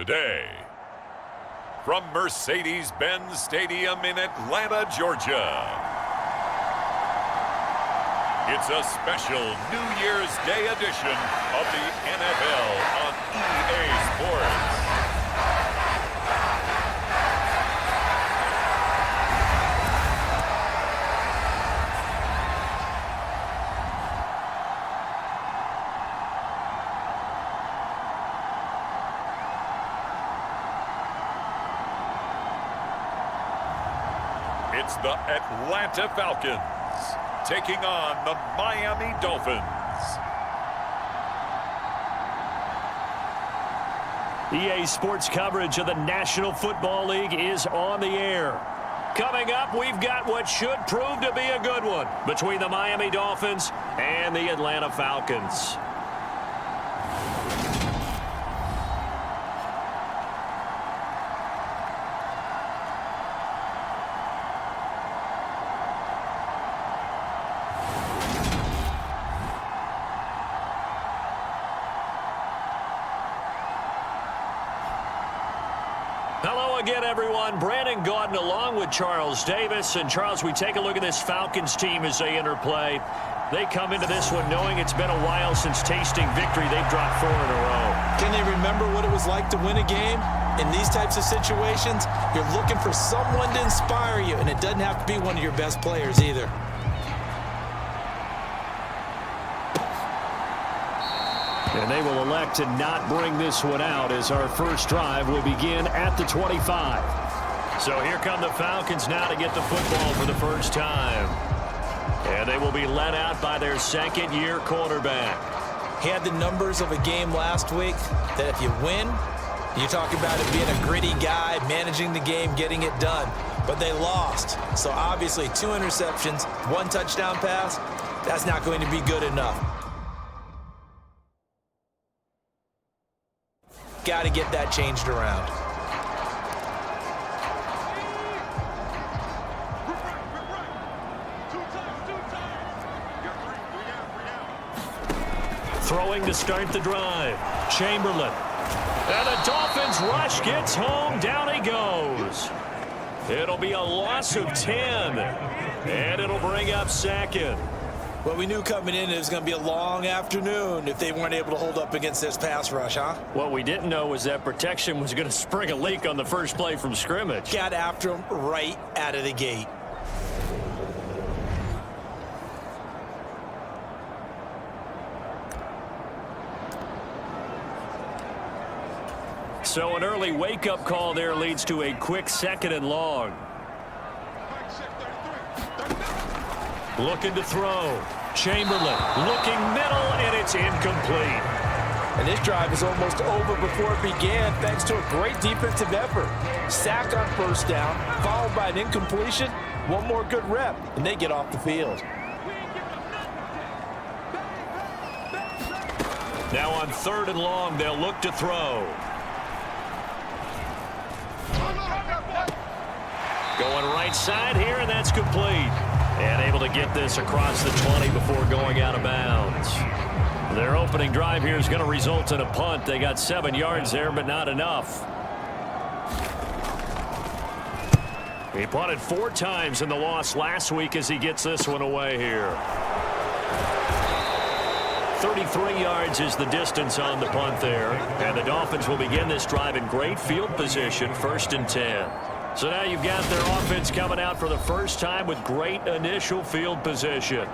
today. From Mercedes-Benz Stadium in Atlanta, Georgia, it's a special New Year's Day edition of the NFL on EA Sports. It's the Atlanta Falcons taking on the Miami Dolphins. EA Sports coverage of the National Football League is on the air. Coming up, we've got what should prove to be a good one between the Miami Dolphins and the Atlanta Falcons. Hello again, everyone. Brandon Gaudin along with Charles Davis. And, Charles, we take a look at this Falcons team as they interplay. They come into this one knowing it's been a while since tasting victory. They've dropped 4 in a row. Can they remember what it was like to win a game? In these types of situations, you're looking for someone to inspire you, and it doesn't have to be one of your best players either. And they will elect to not bring this one out as our first drive will begin at the 25. So here come the Falcons now to get the football for the first time. And they will be led out by their second-year quarterback. He had the numbers of a game last week that if you win, you talk about it being a gritty guy, managing the game, getting it done. But they lost. So obviously 2 interceptions, 1 touchdown pass, that's not going to be good enough. Got to get that changed around. Throwing to start the drive. Chamberlain. And the Dolphins rush gets home. Down he goes. It'll be a loss of 10. And it'll bring up second. Well, we knew coming in it was going to be a long afternoon if they weren't able to hold up against this pass rush, huh? What we didn't know was that protection was going to spring a leak on the first play from scrimmage. Got after him right out of the gate. So an early wake-up call there leads to a quick 2nd and long. Looking to throw. Chamberlain looking middle, and it's incomplete. And this drive is almost over before it began thanks to a great defensive effort. Sack on first down, followed by an incompletion. One more good rep, and they get off the field. Now on 3rd and long, they'll look to throw. Going right side here, and that's complete. And able to get this across the 20 before going out of bounds. Their opening drive here is going to result in a punt. They got 7 yards there, but not enough. He punted 4 times in the loss last week as he gets this one away here. 33 yards is the distance on the punt there. And the Dolphins will begin this drive in great field position, 1st and 10. So now you've got their offense coming out for the first time with great initial field position.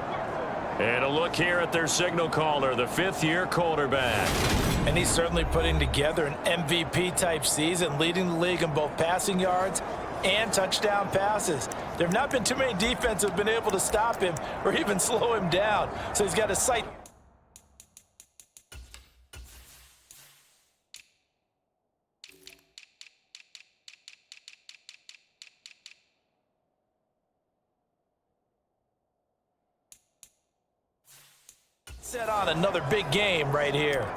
And a look here at their signal caller, the 5th-year quarterback. And he's certainly putting together an MVP-type season, leading the league in both passing yards and touchdown passes. There have not been too many defenses that have been able to stop him or even slow him down. So he's got a sight. Set on another big game right here.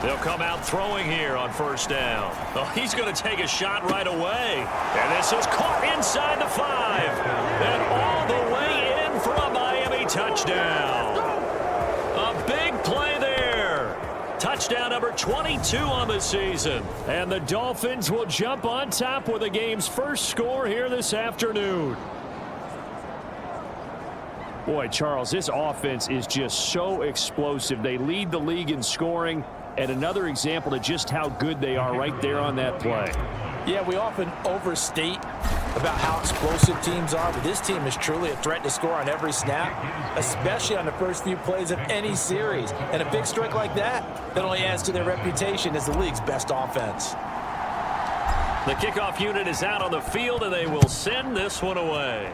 They'll come out throwing here on first down. Oh, he's going to take a shot right away. And this is caught inside the 5. And all the way in for a Miami touchdown. A big play there. Touchdown number 22 on the season. And the Dolphins will jump on top with the game's first score here this afternoon. Boy, Charles, this offense is just so explosive. They lead the league in scoring, and another example of just how good they are right there on that play. Yeah, we often overstate about how explosive teams are, but this team is truly a threat to score on every snap, especially on the first few plays of any series. And a big strike like that only adds to their reputation as the league's best offense. The kickoff unit is out on the field, and they will send this one away.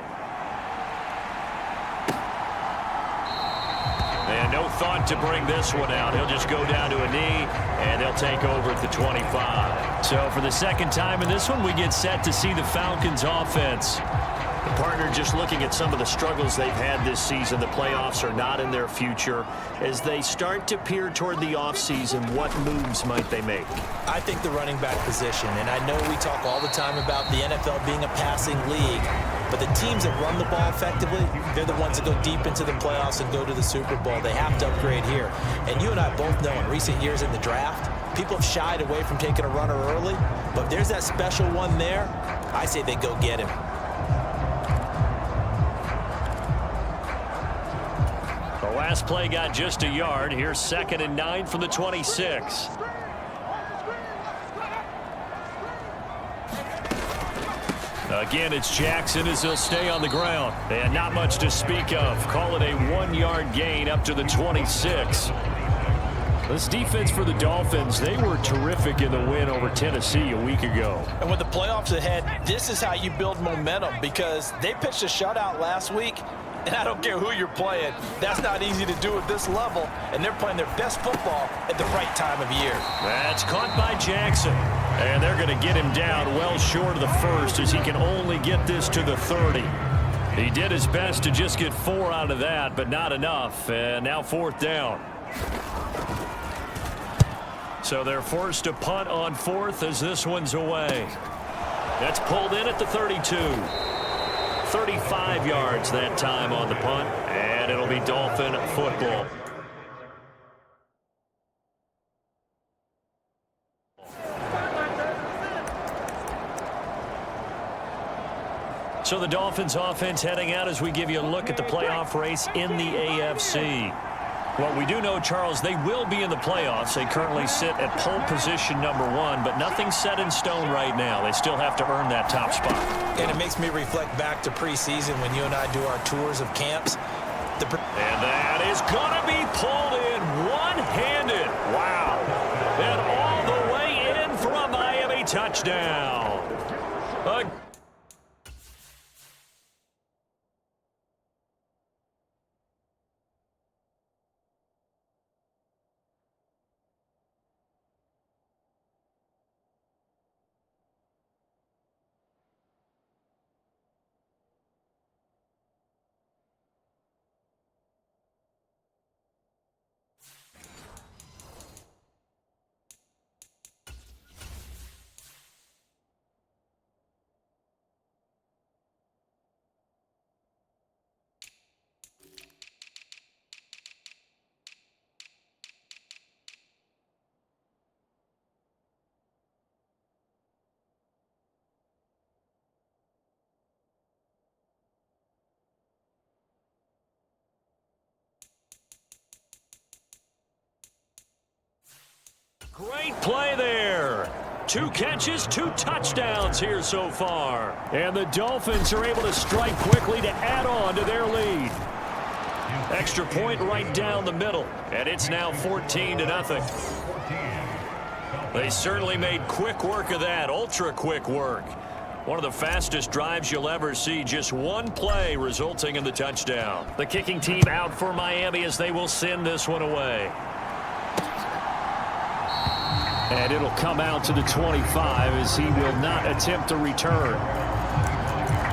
And no thought to bring this one out. He'll just go down to a knee, and he'll take over at the 25. So for the second time in this one, we get set to see the Falcons offense. The partner just looking at some of the struggles they've had this season. The playoffs are not in their future. As they start to peer toward the offseason, what moves might they make? I think the running back position, and I know we talk all the time about the NFL being a passing league, but the teams that run the ball effectively, they're the ones that go deep into the playoffs and go to the Super Bowl. They have to upgrade here. And you and I both know in recent years in the draft, people have shied away from taking a runner early, but if there's that special one there, I say they go get him. The last play got just a yard. Here's 2nd and 9 from the 26. Again, it's Jackson as he'll stay on the ground. And not much to speak of. Call it a 1-yard gain up to the 26. This defense for the Dolphins, they were terrific in the win over Tennessee a week ago. And with the playoffs ahead, this is how you build momentum, because they pitched a shutout last week. And I don't care who you're playing. That's not easy to do at this level. And they're playing their best football at the right time of year. That's caught by Jackson. And they're going to get him down well short of the first, as he can only get this to the 30. He did his best to just get 4 out of that, but not enough. And now 4th down. So they're forced to punt on 4th as this one's away. That's pulled in at the 32. 35 yards that time on the punt, and it'll be Dolphin football. So the Dolphins offense heading out as we give you a look at the playoff race in the AFC. Well, we do know, Charles, they will be in the playoffs. They currently sit at pole position number 1, but nothing's set in stone right now. They still have to earn that top spot. And it makes me reflect back to preseason when you and I do our tours of camps. And that is going to be pulled in one-handed. Wow. And all the way in for a Miami touchdown. Great play there. 2 catches, 2 touchdowns here so far. And the Dolphins are able to strike quickly to add on to their lead. Extra point right down the middle. And it's now 14-0. They certainly made quick work of that, ultra quick work. One of the fastest drives you'll ever see, just 1 play resulting in the touchdown. The kicking team out for Miami as they will send this one away. And it'll come out to the 25 as he will not attempt to return.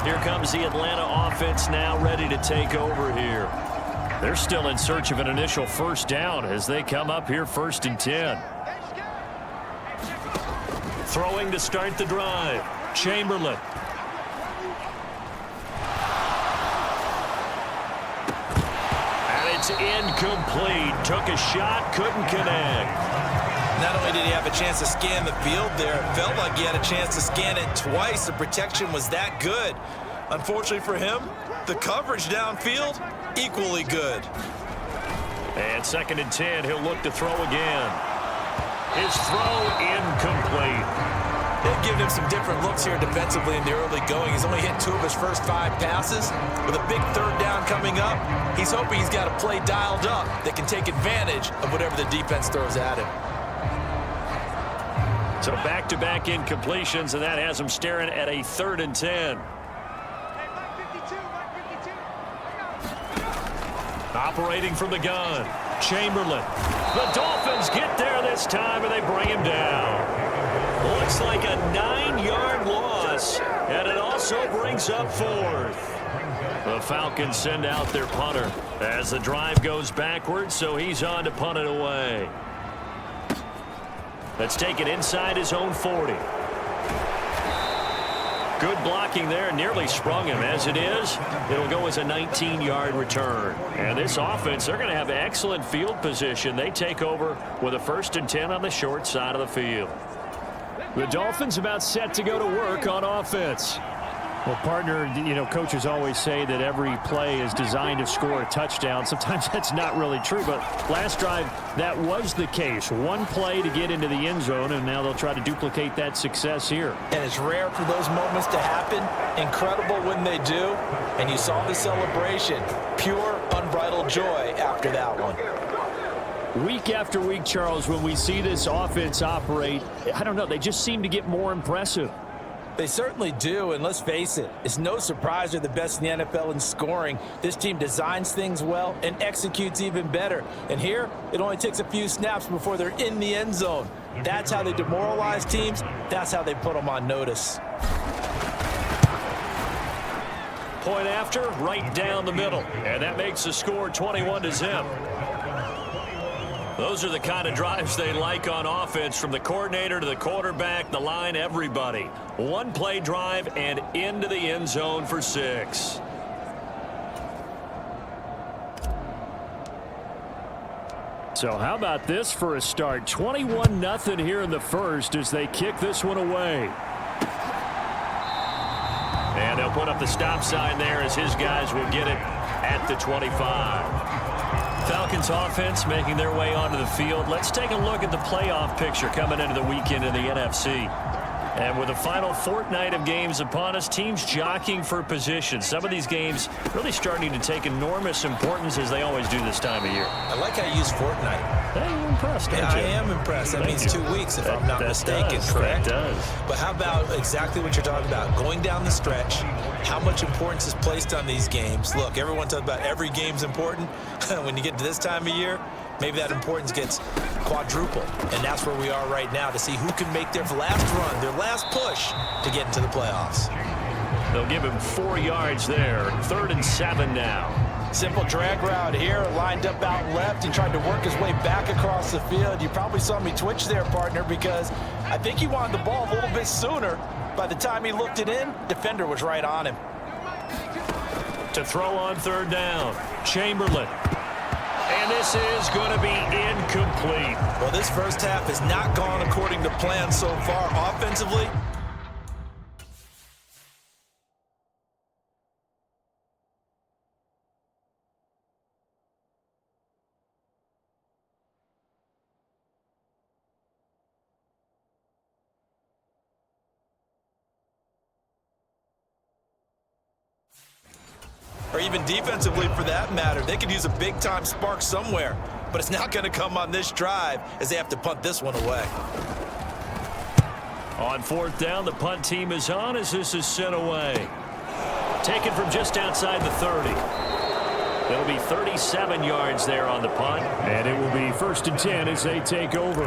Here comes the Atlanta offense now ready to take over here. They're still in search of an initial first down as they come up here 1st and 10. Throwing to start the drive, Chamberlain. And it's incomplete. Took a shot, couldn't connect. Not only did he have a chance to scan the field there, it felt like he had a chance to scan it twice. The protection was that good. Unfortunately for him, the coverage downfield, equally good. And 2nd and 10, he'll look to throw again. His throw incomplete. They've given him some different looks here defensively in the early going. He's only hit 2 of his first 5 passes. With a big 3rd down coming up, he's hoping he's got a play dialed up that can take advantage of whatever the defense throws at him. So back-to-back incompletions, and that has him staring at a 3rd and 10. Operating from the gun, Chamberlain. The Dolphins get there this time, and they bring him down. Looks like a 9-yard loss, and it also brings up 4th. The Falcons send out their punter as the drive goes backwards, so he's on to punt it away. Let's take it inside his own 40. Good blocking there, nearly sprung him. As it is, it'll go as a 19-yard return. And this offense, they're going to have excellent field position. They take over with a 1st and 10 on the short side of the field. The Dolphins about set to go to work on offense. Well, partner, you know, coaches always say that every play is designed to score a touchdown. Sometimes that's not really true, but last drive, that was the case. One play to get into the end zone, and now they'll try to duplicate that success here. And it's rare for those moments to happen. Incredible when they do. And you saw the celebration. Pure, unbridled joy after that one. Week after week, Charles, when we see this offense operate, I don't know, they just seem to get more impressive. They certainly do, and let's face it, it's no surprise they're the best in the NFL in scoring. This team designs things well and executes even better. And here, it only takes a few snaps before they're in the end zone. That's how they demoralize teams. That's how they put them on notice. Point after, right down the middle. And that makes the score 21-0. Those are the kind of drives they like on offense, from the coordinator to the quarterback, the line, everybody. One play drive and into the end zone for 6. So how about this for a start? 21-0 here in the first as they kick this one away. And they'll put up the stop sign there as his guys will get it at the 25. Falcons offense making their way onto the field. Let's take a look at the playoff picture coming into the weekend in the NFC. And with the final fortnight of games upon us, teams jockeying for position. Some of these games really starting to take enormous importance, as they always do this time of year. I like how you use fortnight. Hey, you're impressed, aren't Yeah, you? I am impressed. That means you. 2 weeks, if I'm not mistaken, does. correct? That does. But how about exactly what you're talking about? Going down the stretch, how much importance is placed on these games? Look, everyone talks about every game's important. When you get to this time of year, maybe that importance gets quadrupled. And that's where we are right now, to see who can make their last run, their last push to get into the playoffs. They'll give him 4 yards there. 3rd and 7 now. Simple drag route here, lined up out left and tried to work his way back across the field. You probably saw me twitch there, partner, because I think he wanted the ball a little bit sooner. By the time he looked it in, defender was right on him. To throw on 3rd down, Chamberlain. And this is going to be incomplete. Well, this first half has not gone according to plan so far offensively. Or even defensively, for that matter. They could use a big-time spark somewhere, but it's not going to come on this drive as they have to punt this one away. On 4th down, the punt team is on as this is sent away. Taken from just outside the 30. It'll be 37 yards there on the punt. And it will be 1st and 10 as they take over.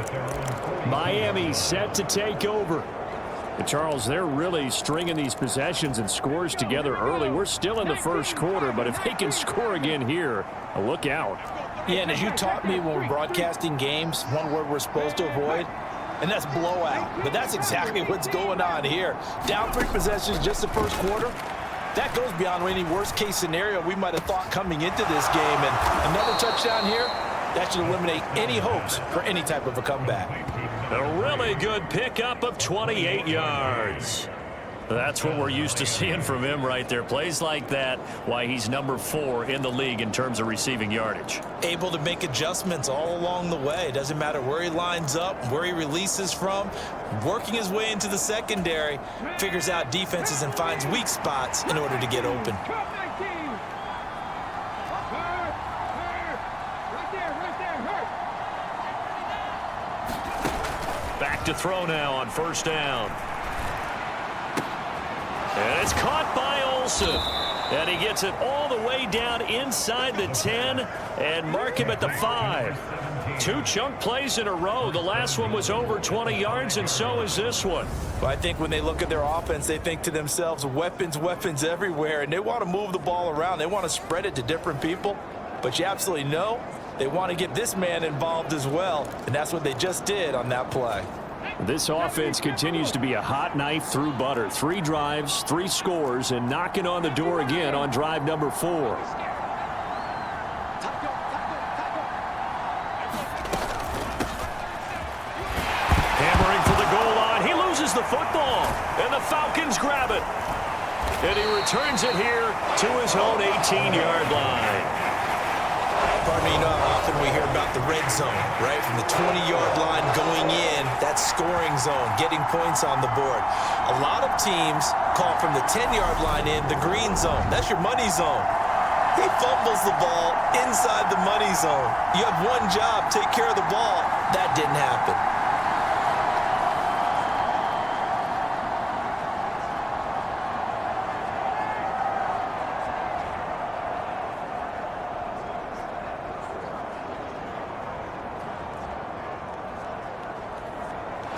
Miami set to take over. But Charles, they're really stringing these possessions and scores together early. We're still in the first quarter, but if they can score again here, look out. Yeah, and as you taught me when we're broadcasting games, one word we're supposed to avoid, and that's blowout. But that's exactly what's going on here. Down 3 possessions just the first quarter. That goes beyond any worst-case scenario we might have thought coming into this game. And another touchdown here, that should eliminate any hopes for any type of a comeback. A really good pickup of 28 yards. That's what we're used to seeing from him right there. Plays like that, why he's number 4 in the league in terms of receiving yardage. Able to make adjustments all along the way. Doesn't matter where he lines up, where he releases from. Working his way into the secondary, figures out defenses and finds weak spots in order to get open. Back to throw now on first down. And it's caught by Olsen. And he gets it all the way down inside the 10 and mark him at the 5. 2 chunk plays in a row. The last one was over 20 yards, and so is this one. Well, I think when they look at their offense, they think to themselves, weapons, weapons everywhere, and they want to move the ball around. They want to spread it to different people. But you absolutely know they want to get this man involved as well, and that's what they just did on that play. This offense continues to be a hot knife through butter. 3 drives, 3 scores, and knocking on the door again on drive number 4. Hammering for the goal line. He loses the football, and the Falcons grab it. And he returns it here to his own 18-yard line. Pardon me, you know how often we hear about the red zone, right? From the 20-yard line going in, that scoring zone, getting points on the board. A lot of teams call from the 10-yard line in the green zone. That's your money zone. He fumbles the ball inside the money zone. You have one job, take care of the ball. That didn't happen.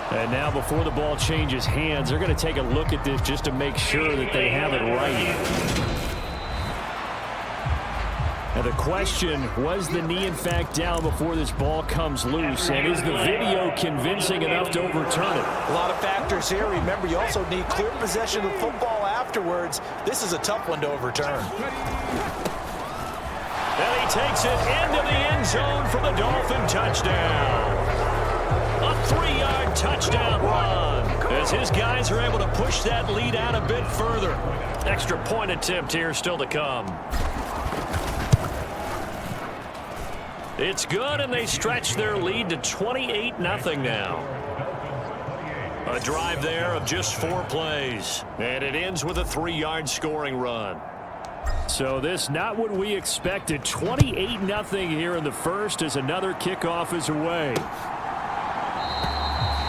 And now before the ball changes hands, they're going to take a look at this just to make sure that they have it right. And the question, was the knee in fact down before this ball comes loose? And is the video convincing enough to overturn it? A lot of factors here. Remember, you also need clear possession of football afterwards. This is a tough one to overturn. And he takes it into the end zone for the Dolphin touchdown. A 3-yard touchdown run as his guys are able to push that lead out a bit further. Extra point attempt here still to come. It's good, and they stretch their lead to 28-0 now. A drive there of just 4 plays, and it ends with a 3-yard scoring run. So this not what we expected. 28-0 here in the first as another kickoff is away.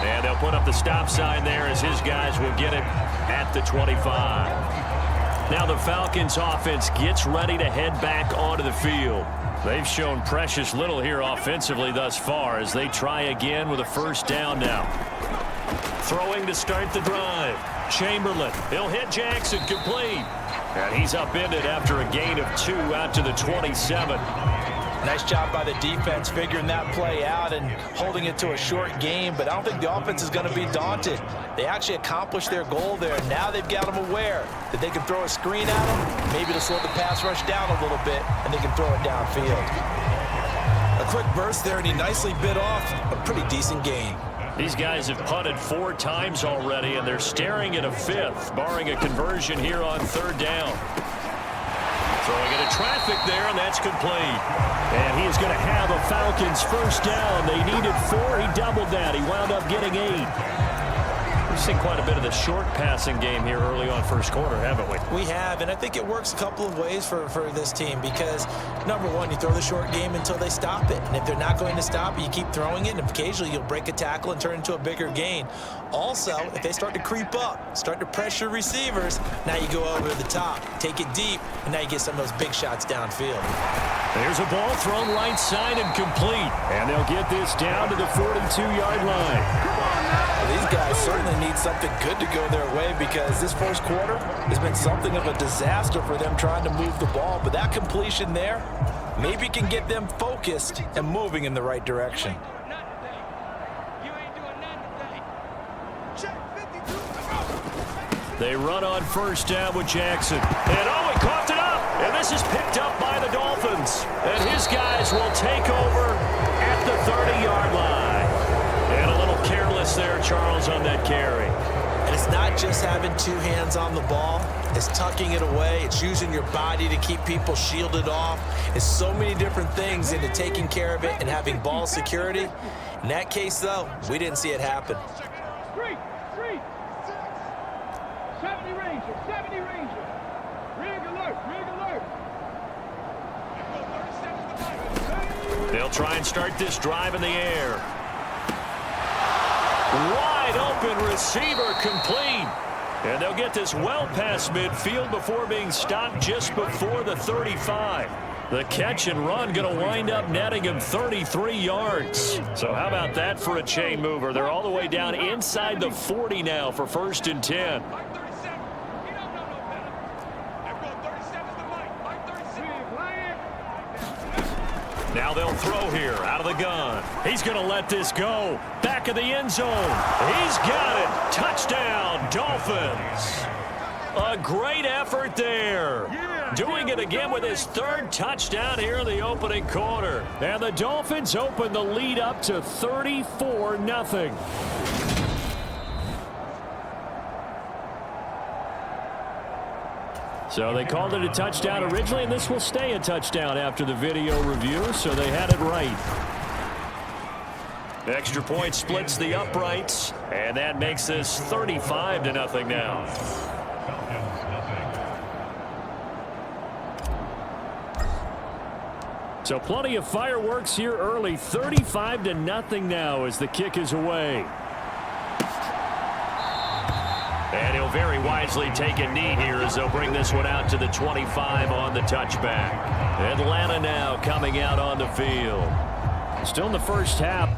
And they'll put up the stop sign there as his guys will get it at the 25. Now the Falcons offense gets ready to head back onto the field. They've shown precious little here offensively thus far as they try again with a first down now. Throwing to start the drive. Chamberlain, he'll hit Jackson, complete. And he's upended after a gain of 2 out to the 27. Nice job by the defense figuring that play out and holding it to a short game, but I don't think the offense is going to be daunted. They actually accomplished their goal there. Now they've got them aware that they can throw a screen at them, maybe to slow the pass rush down a little bit, and they can throw it downfield. A quick burst there, and he nicely bit off a pretty decent gain. These guys have punted 4 times already, and they're staring at a 5th, barring a conversion here on 3rd down. Throwing into traffic there, and that's complete. And he is going to have a Falcons first down. They needed 4. He doubled that. He wound up getting 8. We've seen quite a bit of the short passing game here early on first quarter, haven't we? We have, and I think it works a couple of ways for this team because, number one, you throw the short game until they stop it. And if they're not going to stop it, you keep throwing it, and occasionally you'll break a tackle and turn into a bigger gain. Also, if they start to creep up, start to pressure receivers, now you go over the top, take it deep, and now you get some of those big shots downfield. There's a ball thrown right side and complete. And they'll get this down to the 42-yard line. Well, these guys certainly need something good to go their way because this first quarter has been something of a disaster for them trying to move the ball. But that completion there maybe can get them focused and moving in the right direction. They run on first down with Jackson. And oh, he coughed it up. And this is picked up by the Dolphins. And his guys will take over at the 30-yard line. And a little careless there, Charles, on that carry. And it's not just having two hands on the ball. It's tucking it away. It's using your body to keep people shielded off. It's so many different things into taking care of it and having ball security. In that case, though, we didn't see it happen. 70 Ranger. Rig alert. They'll try and start this drive in the air. Wide open receiver complete. And they'll get this well past midfield before being stopped just before the 35. The catch and run going to wind up netting him 33 yards. So how about that for a chain mover? They're all the way down inside the 40 now for 1st and 10. Now they'll throw here out of the gun. He's going to let this go. Back of the end zone. He's got it. Touchdown, Dolphins. A great effort there. Doing it again with his 3rd touchdown here in the opening quarter. And the Dolphins open the lead up to 34-0. So they called it a touchdown originally, and this will stay a touchdown after the video review, so they had it right. Extra point splits the uprights, and that makes this 35-0 now. So plenty of fireworks here early. 35-0 now as the kick is away. And he'll very wisely take a knee here as they'll bring this one out to the 25 on the touchback. Atlanta now coming out on the field. Still in the first half.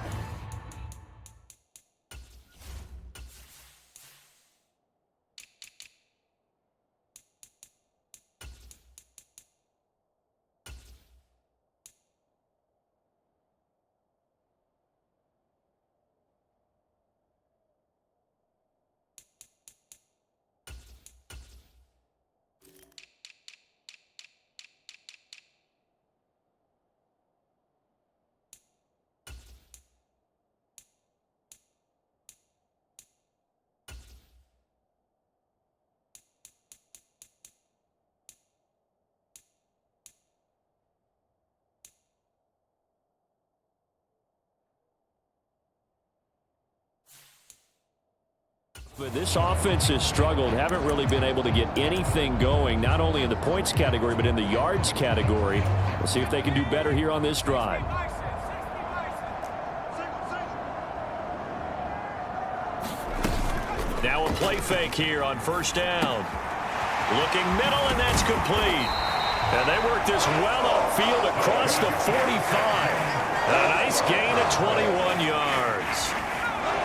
But this offense has struggled, haven't really been able to get anything going, not only in the points category, but in the yards category. We'll see if they can do better here on this drive. Now a play fake here on first down. Looking middle, and that's complete. And they work this well upfield across the 45. A nice gain of 21 yards.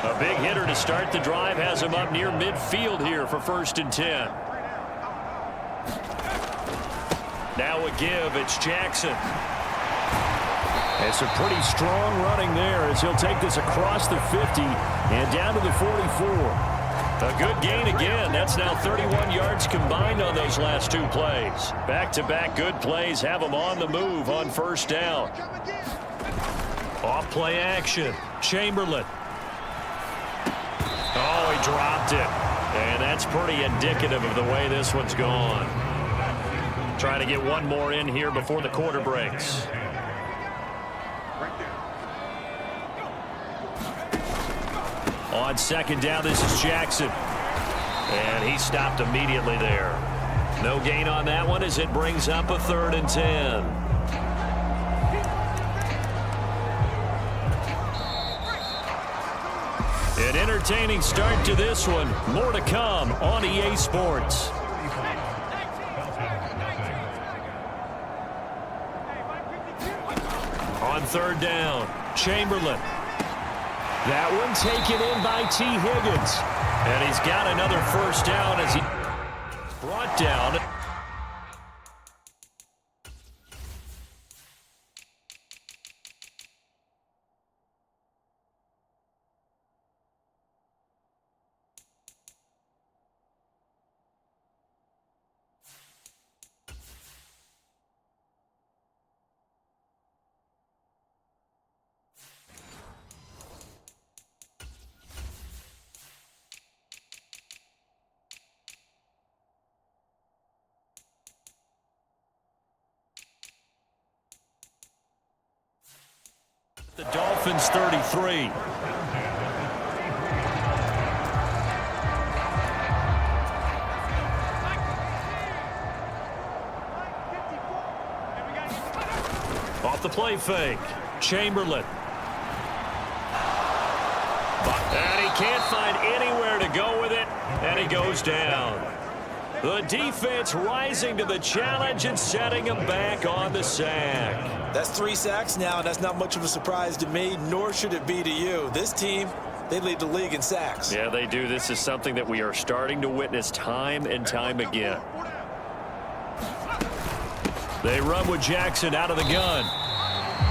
A big hitter to start the drive has him up near midfield here for 1st and 10. Now a give. It's Jackson. And some pretty strong running there as he'll take this across the 50 and down to the 44. A good gain again. That's now 31 yards combined on those last 2 plays. Back-to-back good plays have them on the move on first down. Off play action. Chamberlain. Oh, he dropped it. And that's pretty indicative of the way this one's gone. Trying to get one more in here before the quarter breaks. On second down, this is Jackson. And he stopped immediately there. No gain on that one as it brings up a 3rd and 10. An entertaining start to this one. More to come on EA Sports. On 3rd down, Chamberlain. That one taken in by T. Higgins. And he's got another first down as he brought down. Dolphins 33. Off the play fake. Chamberlain. And he can't find anywhere to go with it, and he goes down. The defense rising to the challenge and setting him back on the sack. That's 3 sacks now, and that's not much of a surprise to me, nor should it be to you. This team, they lead the league in sacks. Yeah, they do. This is something that we are starting to witness time and time again. They run with Jackson out of the gun.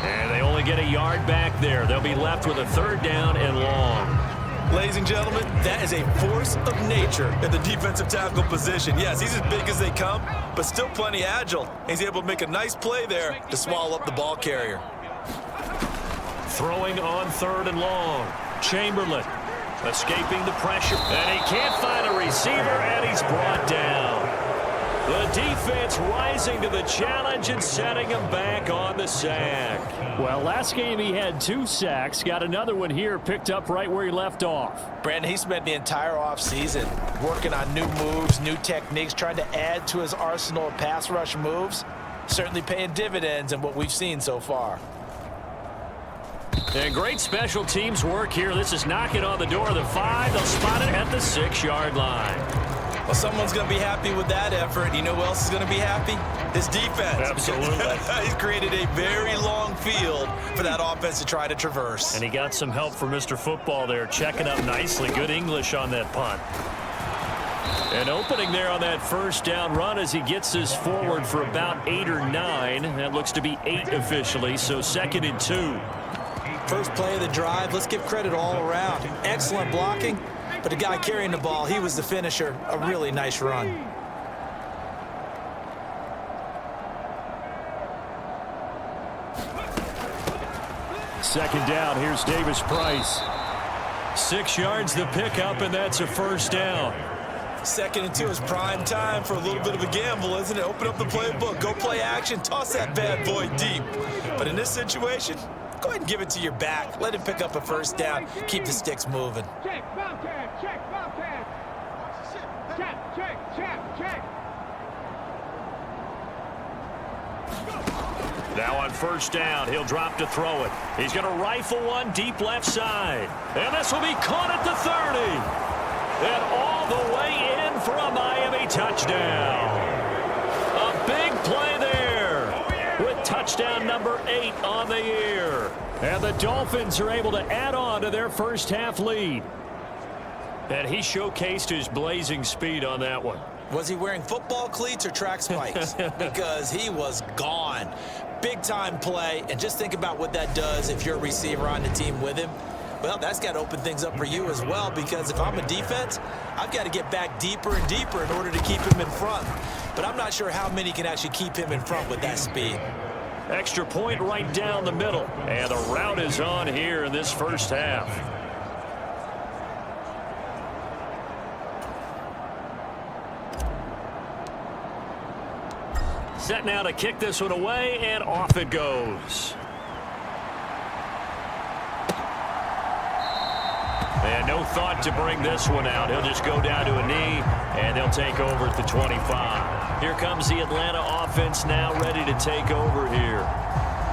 And they only get a yard back there. They'll be left with a 3rd down and long. Ladies and gentlemen, that is a force of nature in the defensive tackle position. Yes, he's as big as they come, but still plenty agile. He's able to make a nice play there to swallow up the ball carrier. Throwing on 3rd and long. Chamberlain escaping the pressure. And he can't find a receiver, and he's brought down. The defense rising to the challenge and setting him back on the sack. Well, last game he had 2 sacks. Got another one here, picked up right where he left off. Brandon, he spent the entire offseason working on new moves, new techniques, trying to add to his arsenal of pass rush moves. Certainly paying dividends in what we've seen so far. And great special teams work here. This is knocking on the door of the 5. They'll spot it at the 6-yard line. Well, someone's going to be happy with that effort. You know who else is going to be happy? His defense. Absolutely. He's created a very long field for that offense to try to traverse. And he got some help from Mr. Football there, checking up nicely. Good English on that punt. And opening there on that 1st down run as he gets this forward for about 8 or 9. That looks to be 8 officially, so 2nd and 2. First play of the drive, let's give credit all around. Excellent blocking. But the guy carrying the ball, he was the finisher. A really nice run. Second down, here's Davis Price. 6 yards the pickup, and that's a 1st down. 2nd and 2 is prime time for a little bit of a gamble, isn't it? Open up the playbook, go play action, toss that bad boy deep. But in this situation, go ahead and give it to your back. Let him pick up a 1st down. Keep the sticks moving. Check, Bobcat, check, Bobcat. Check. Now on 1st down, he'll drop to throw it. He's going to rifle one deep left side. And this will be caught at the 30. And all the way in for a Miami touchdown. A big play there with touchdown number 8 on the year. And the Dolphins are able to add on to their 1st half lead. And he showcased his blazing speed on that one. Was he wearing football cleats or track spikes? Because he was gone. Big-time play, and just think about what that does if you're a receiver on the team with him. Well, that's got to open things up for you as well, because if I'm a defense, I've got to get back deeper and deeper in order to keep him in front. But I'm not sure how many can actually keep him in front with that speed. Extra point right down the middle. And the route is on here in this 1st half. Set now to kick this one away, and off it goes. And no thought to bring this one out. He'll just go down to a knee, and they'll take over at the 25. Here comes the Atlanta offense now ready to take over here.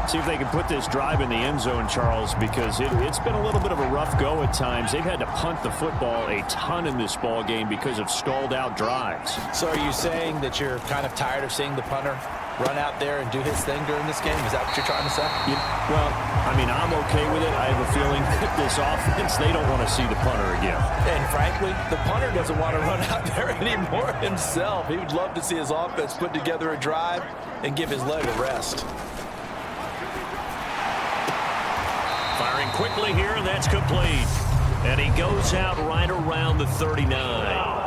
See if they can put this drive in the end zone, Charles, because it's been a little bit of a rough go at times. They've had to punt the football a ton in this ball game because of stalled out drives. So are you saying that you're kind of tired of seeing the punter run out there and do his thing during this game? Is that what you're trying to say? Well, I mean, I'm okay with it. I have a feeling that this offense, they don't want to see the punter again. And frankly, the punter doesn't want to run out there anymore himself. He would love to see his offense put together a drive and give his leg a rest. Firing quickly here, and that's complete. And he goes out right around the 39.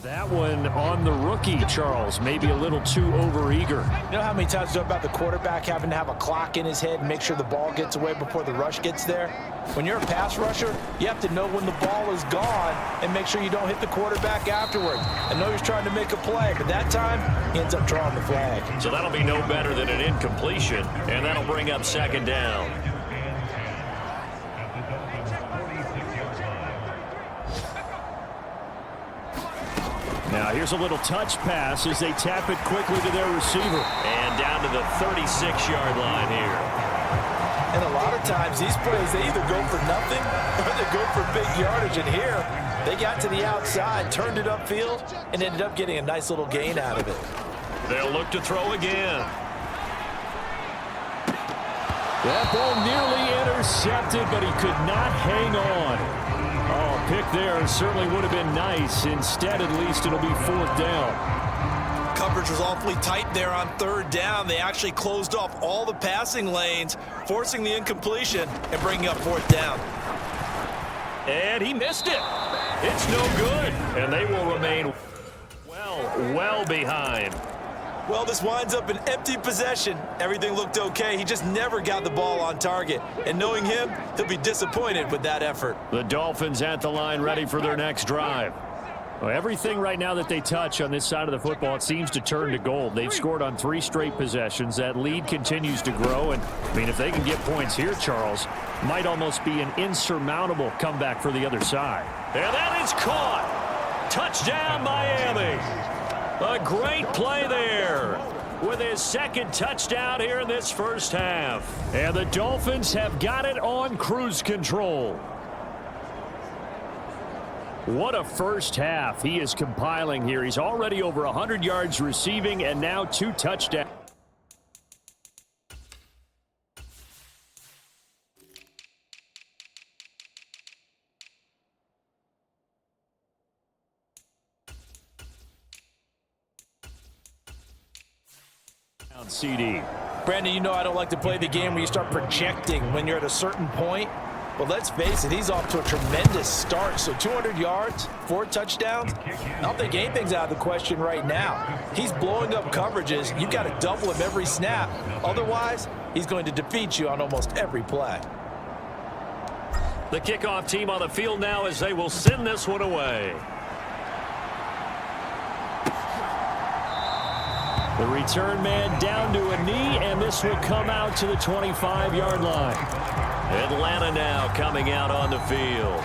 That one on the rookie, Charles, maybe a little too overeager. You know how many times we talk about the quarterback having to have a clock in his head and make sure the ball gets away before the rush gets there? When you're a pass rusher, you have to know when the ball is gone and make sure you don't hit the quarterback afterward. I know he's trying to make a play, but that time, he ends up drawing the flag. So that'll be no better than an incompletion, and that'll bring up second down. Now here's a little touch pass as they tap it quickly to their receiver. And down to the 36-yard line here. And a lot of times, these plays, they either go for nothing or they go for big yardage. And here, they got to the outside, turned it upfield, and ended up getting a nice little gain out of it. They'll look to throw again. That ball nearly intercepted, but he could not hang on. Oh, pick there certainly would have been nice. Instead, at least, it'll be fourth down. Coverage was awfully tight there on third down. They actually closed off all the passing lanes, forcing the incompletion and bringing up fourth down. And he missed it. It's no good. And they will remain well behind. Well, this winds up an empty possession. Everything looked okay. He just never got the ball on target. And knowing him, he'll be disappointed with that effort. The Dolphins at the line, ready for their next drive. Well, everything right now that they touch on this side of the football, it seems to turn to gold. They've scored on 3 straight possessions. That lead continues to grow. And, I mean, if they can get points here, Charles, might almost be an insurmountable comeback for the other side. And that is caught. Touchdown, Miami. A great play there with his second touchdown here in this first half. And the Dolphins have got it on cruise control. What a first half he is compiling here. He's already over 100 yards receiving and now 2 touchdowns. CD. Brandon, you know I don't like to play the game where you start projecting when you're at a certain point. But let's face it, he's off to a tremendous start. So 200 yards, 4 touchdowns. I don't think anything's out of the question right now. He's blowing up coverages. You've got to double him every snap. Otherwise, he's going to defeat you on almost every play. The kickoff team on the field now as they will send this one away. The return man down to a knee, and this will come out to the 25-yard line. Atlanta now coming out on the field.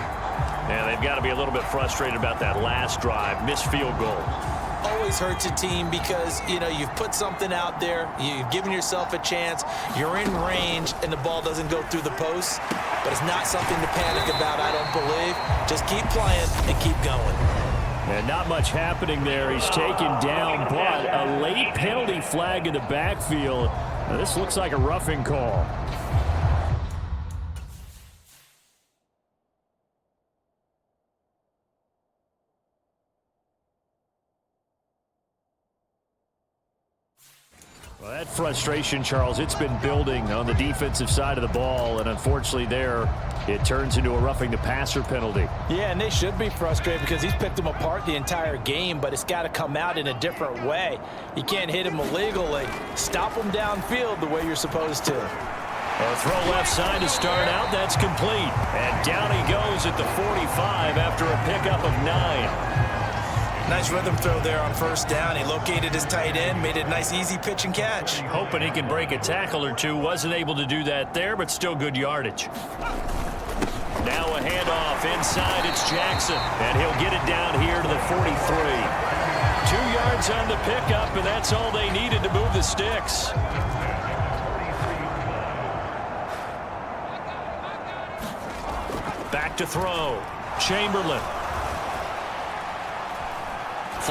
And they've got to be a little bit frustrated about that last drive, missed field goal. Always hurts a team because, you know, you've put something out there, you've given yourself a chance, you're in range, and the ball doesn't go through the posts. But it's not something to panic about, I don't believe. Just keep playing and keep going. And not much happening there. He's taken down, but a late penalty flag in the backfield. Now, this looks like a roughing call. Well, that frustration, Charles, it's been building on the defensive side of the ball, and unfortunately there, it turns into a roughing the passer penalty. Yeah, and they should be frustrated because he's picked them apart the entire game, but it's got to come out in a different way. You can't hit him illegally. Stop him downfield the way you're supposed to. A throw left side to start out. That's complete. And down he goes at the 45 after a pickup of 9. Nice rhythm throw there on first down. He located his tight end, made it a nice easy pitch and catch. Hoping he can break a tackle or two. Wasn't able to do that there, but still good yardage. Now a handoff inside. It's Jackson, and he'll get it down here to the 43. 2 yards on the pickup, and that's all they needed to move the sticks. Back to throw. Chamberlain.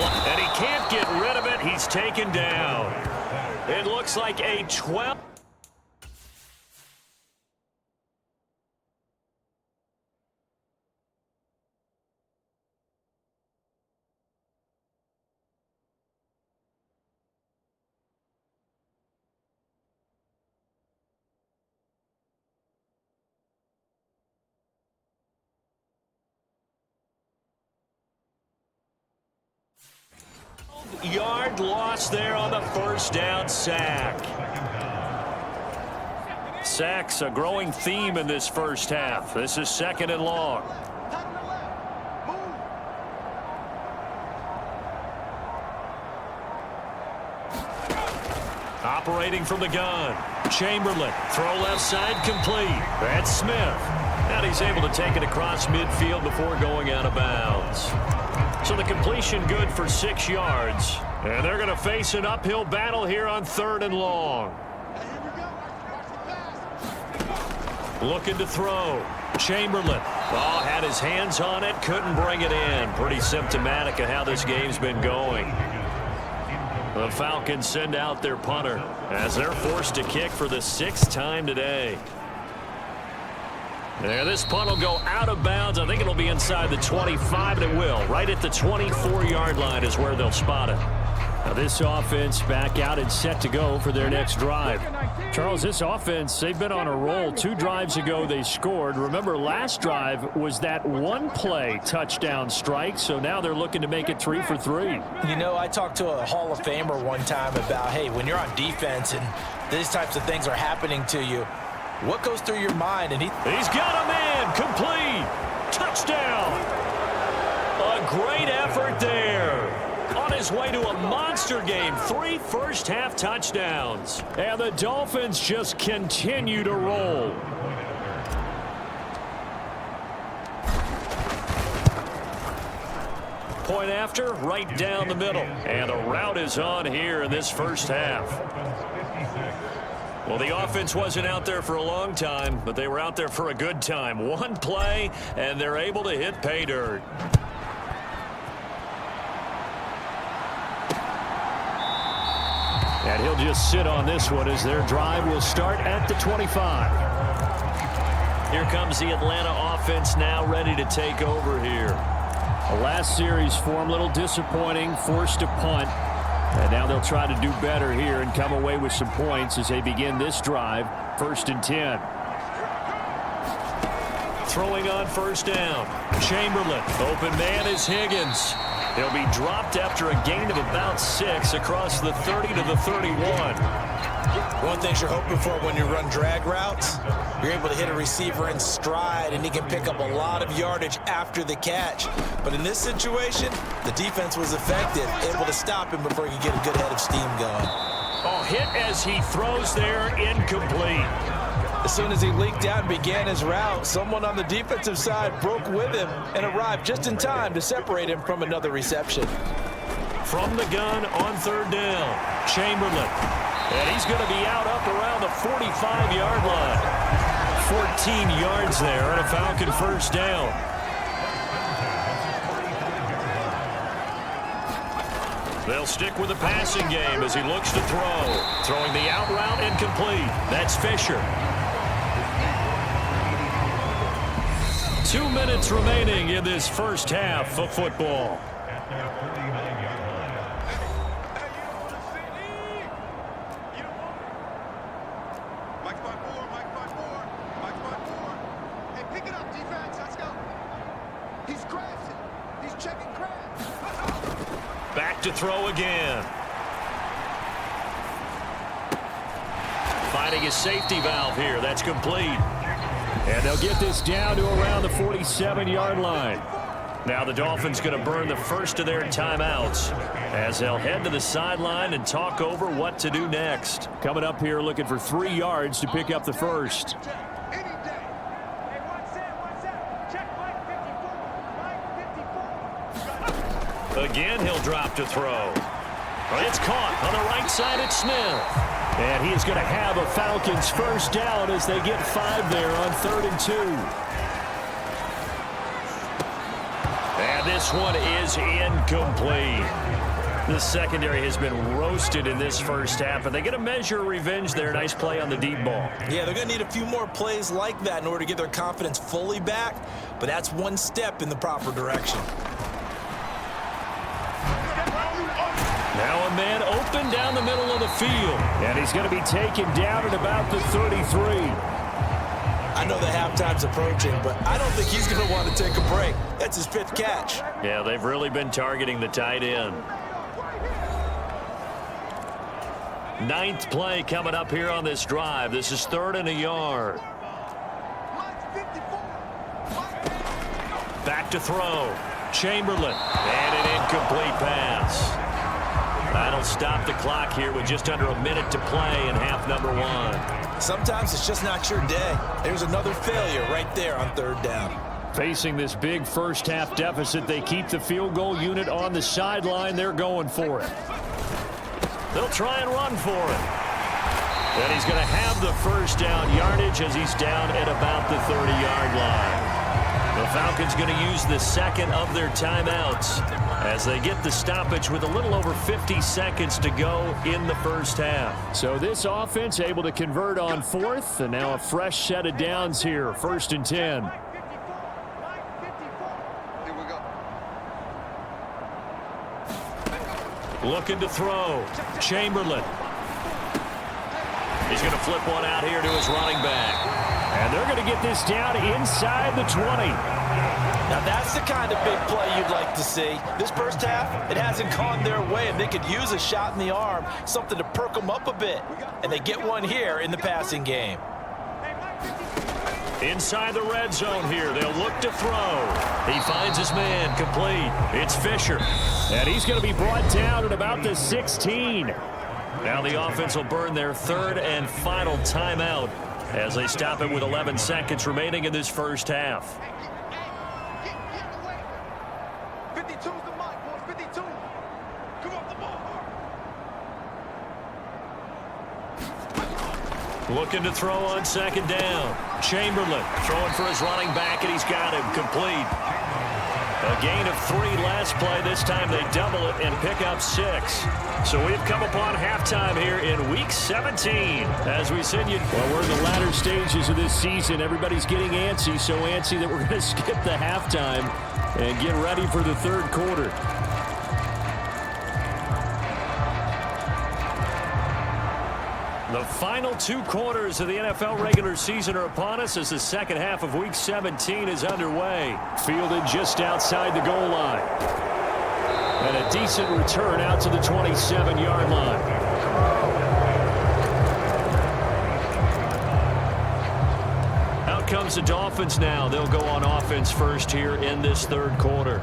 And he can't get rid of it. He's taken down. It looks like a 12. yard loss there on the first down sack. Sacks a growing theme in this first half. This is 2nd and long. Operating from the gun. Chamberlain. Throw left side complete. That's Smith. And he's able to take it across midfield before going out of bounds. So the completion good for 6 yards. And they're going to face an uphill battle here on 3rd and long. Looking to throw. Chamberlain. Oh, had his hands on it. Couldn't bring it in. Pretty symptomatic of how this game's been going. The Falcons send out their punter as they're forced to kick for the 6th time today. And this punt will go out of bounds. I think it'll be inside the 25, and it will. Right at the 24-yard line is where they'll spot it. Now this offense back out and set to go for their next drive. Charles, this offense, they've been on a roll. 2 drives ago they scored. Remember, last drive was that one-play touchdown strike, so now they're looking to make it 3 for 3. You know, I talked to a Hall of Famer one time about, hey, when you're on defense and these types of things are happening to you, what goes through your mind? And he's got a man. Complete. Touchdown. A great effort there. On his way to a monster game. 3 first-half touchdowns. And the Dolphins just continue to roll. Point after, right down the middle. And the route is on here in this first half. Well, the offense wasn't out there for a long time, but they were out there for a good time. One play, and they're able to hit pay dirt. And he'll just sit on this one as their drive will start at the 25. Here comes the Atlanta offense now ready to take over here. The last series for them, a little disappointing, forced to punt. And now they'll try to do better here and come away with some points as they begin this drive. 1st and 10. Throwing on first down. Chamberlain. Open man is Higgins. He'll be dropped after a gain of about 6 across the 30 to the 31. One thing you're hoping for when you run drag routes, you're able to hit a receiver in stride, and he can pick up a lot of yardage after the catch. But in this situation, the defense was effective, able to stop him before he could get a good head of steam going. Oh, hit as he throws there, incomplete. As soon as he leaked out and began his route, someone on the defensive side broke with him and arrived just in time to separate him from another reception. From the gun on 3rd down, Chamberlain. And he's going to be out up around the 45-yard line. 14 yards there and a Falcon first down. They'll stick with the passing game as he looks to throw. Throwing the out route incomplete. That's Fisher. 2 minutes remaining in this first half of football. Back to throw again. Finding his safety valve here. That's complete. And they'll get this down to around the 47-yard line. Now the Dolphins going to burn the first of their timeouts as they'll head to the sideline and talk over what to do next. Coming up here looking for 3 yards to pick up the first. Again, he'll drop to throw. Well, it's caught on the right side. It's Smith. And he is going to have a Falcons first down as they get 5 there on 3rd and 2. And this one is incomplete. The secondary has been roasted in this first half, and they get a measure of revenge there. Nice play on the deep ball. Yeah, they're going to need a few more plays like that in order to get their confidence fully back, but that's one step in the proper direction. Now a man open down the middle of the field. And he's going to be taken down at about the 33. I know the halftime's approaching, but I don't think he's going to want to take a break. That's his 5th catch. Yeah, they've really been targeting the tight end. Ninth play coming up here on this drive. This is 3rd and a yard. Back to throw. Chamberlain. And an incomplete pass. That'll stop the clock here with just under a minute to play in half number 1. Sometimes it's just not your day. There's another failure right there on 3rd down. Facing this big first half deficit, they keep the field goal unit on the sideline. They're going for it. They'll try and run for it. And he's going to have the first down yardage as he's down at about the 30-yard line. The Falcons going to use the second of their timeouts as they get the stoppage with a little over 50 seconds to go in the first half. So this offense able to convert on 4th, and now a fresh set of downs here, 1st and 10. Looking to throw. Chamberlain. He's going to flip one out here to his running back. And they're going to get this down inside the 20. Now that's the kind of big play you'd like to see. This first half, it hasn't gone their way, and they could use a shot in the arm, something to perk them up a bit. And they get one here in the passing game. Inside the red zone here. They'll look to throw. He finds his man complete. It's Fisher. And he's going to be brought down at about the 16. Now the offense will burn their 3rd and final timeout as they stop it with 11 seconds remaining in this first half. 52's the mark, boys. 52. Come up the ball. Looking to throw on 2nd down. Chamberlain throwing for his running back, and he's got him complete. A gain of 3 last play. This time they double it and pick up 6. So we've come upon halftime here in Week 17. As we send you... Well, we're in the latter stages of this season. Everybody's getting antsy, so antsy that we're going to skip the halftime and get ready for the 3rd quarter. The final 2 quarters of the NFL regular season are upon us as the second half of Week 17 is underway. Fielded just outside the goal line. And a decent return out to the 27-yard line. Out comes the Dolphins now. They'll go on offense first here in this 3rd quarter.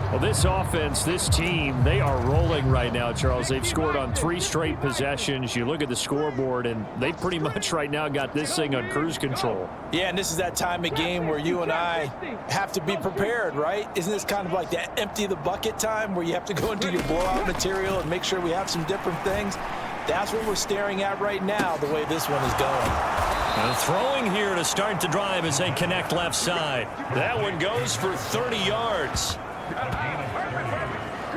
Well, this offense, this team, they are rolling right now, Charles. They've scored on 3 straight possessions. You look at the scoreboard, and they pretty much right now got this thing on cruise control. Yeah, and this is that time of game where you and I have to be prepared, right? Isn't this kind of like that empty the bucket time where you have to go into your blowout material and make sure we have some different things? That's what we're staring at right now, the way this one is going. And throwing here to start the drive as they connect left side. That one goes for 30 yards.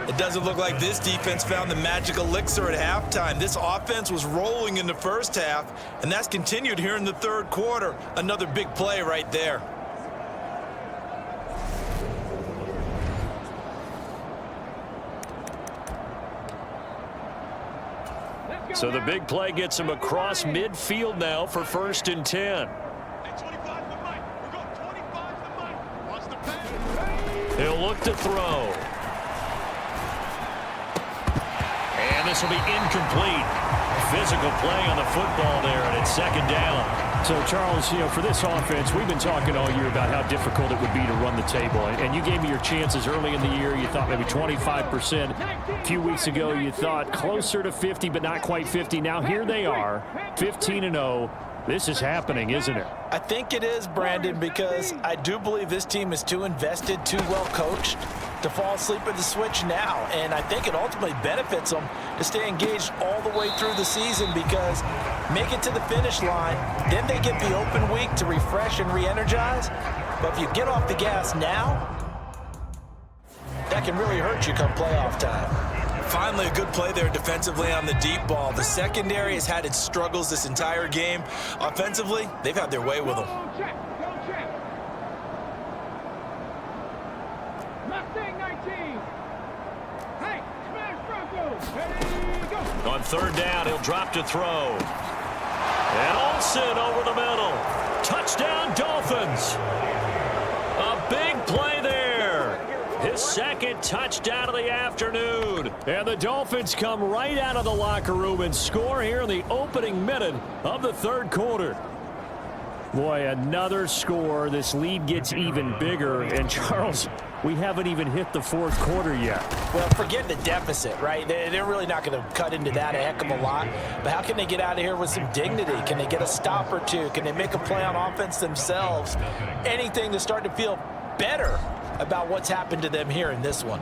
It doesn't look like this defense found the magic elixir at halftime. This offense was rolling in the first half, and that's continued here in the 3rd quarter. Another big play right there. So the big play gets him across midfield now for 1st and 10. He'll look to throw. And this will be incomplete. Physical play on the football there, and it's 2nd down. So, Charles, you know, for this offense, we've been talking all year about how difficult it would be to run the table. And you gave me your chances early in the year. You thought maybe 25%. A few weeks ago, you thought closer to 50, but not quite 50. Now here they are, 15-0. This is happening, isn't it? I think it is, Brandon, because I do believe this team is too invested, too well coached to fall asleep at the switch now. And I think it ultimately benefits them to stay engaged all the way through the season, because make it to the finish line, then they get the open week to refresh and re-energize. But if you get off the gas now, that can really hurt you come playoff time. Finally, a good play there defensively on the deep ball. The secondary has had its struggles this entire game. Offensively, they've had their way with them. On 3rd down, he'll drop to throw. And Olsen over the middle. Touchdown, Dolphins. A big play there. His second touchdown of the afternoon. And the Dolphins come right out of the locker room and score here in the opening minute of the third quarter. Boy, another score. This lead gets even bigger. And, Charles, we haven't even hit the fourth quarter yet. Well, forget the deficit, right? They're really not going to cut into that a heck of a lot. But how can they get out of here with some dignity? Can they get a stop or two? Can they make a play on offense themselves? Anything to start to feel better about what's happened to them here in this one.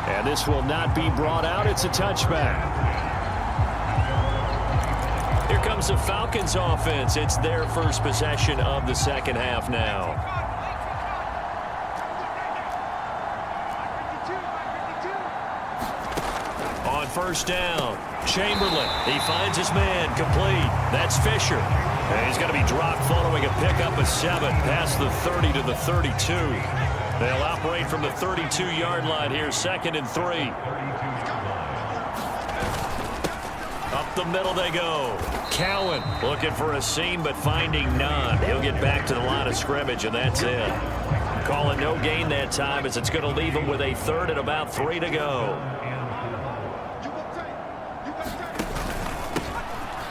And this will not be brought out. It's a touchback. Here comes the Falcons offense. It's their first possession of the second half now. On first down, Chamberlain. He finds his man complete. That's Fisher. And he's going to be dropped following a pickup of 7 past the 30 to the 32. They'll operate from the 32-yard line here, 2nd and 3. Up the middle they go. Cowan looking for a seam but finding none. He'll get back to the line of scrimmage, and that's it. Calling no gain that time as it's going to leave him with a 3rd and about 3 to go.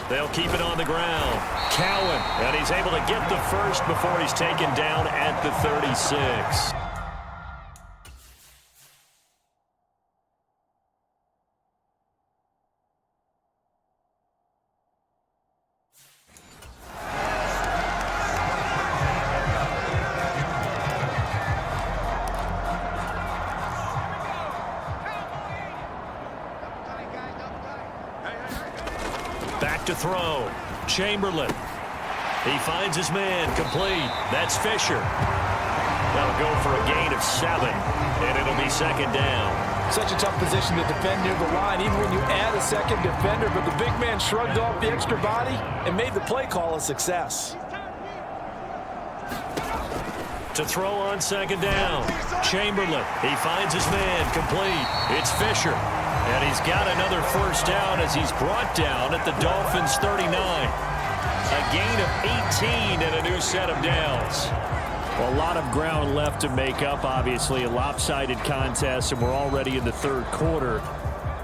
They'll keep it on the ground. Cowan, and he's able to get the first before he's taken down at the 36. Back to throw. Chamberlain. He finds his man complete. That's Fisher. That'll go for a gain of 7, and it'll be 2nd down. Such a tough position to defend near the line, even when you add a second defender, but the big man shrugged off the extra body and made the play call a success. To throw on 2nd down. Chamberlain. He finds his man complete. It's Fisher. And he's got another first down as he's brought down at the Dolphins' 39. A gain of 18 and a new set of downs. Well, a lot of ground left to make up, obviously. A lopsided contest, and we're already in the third quarter.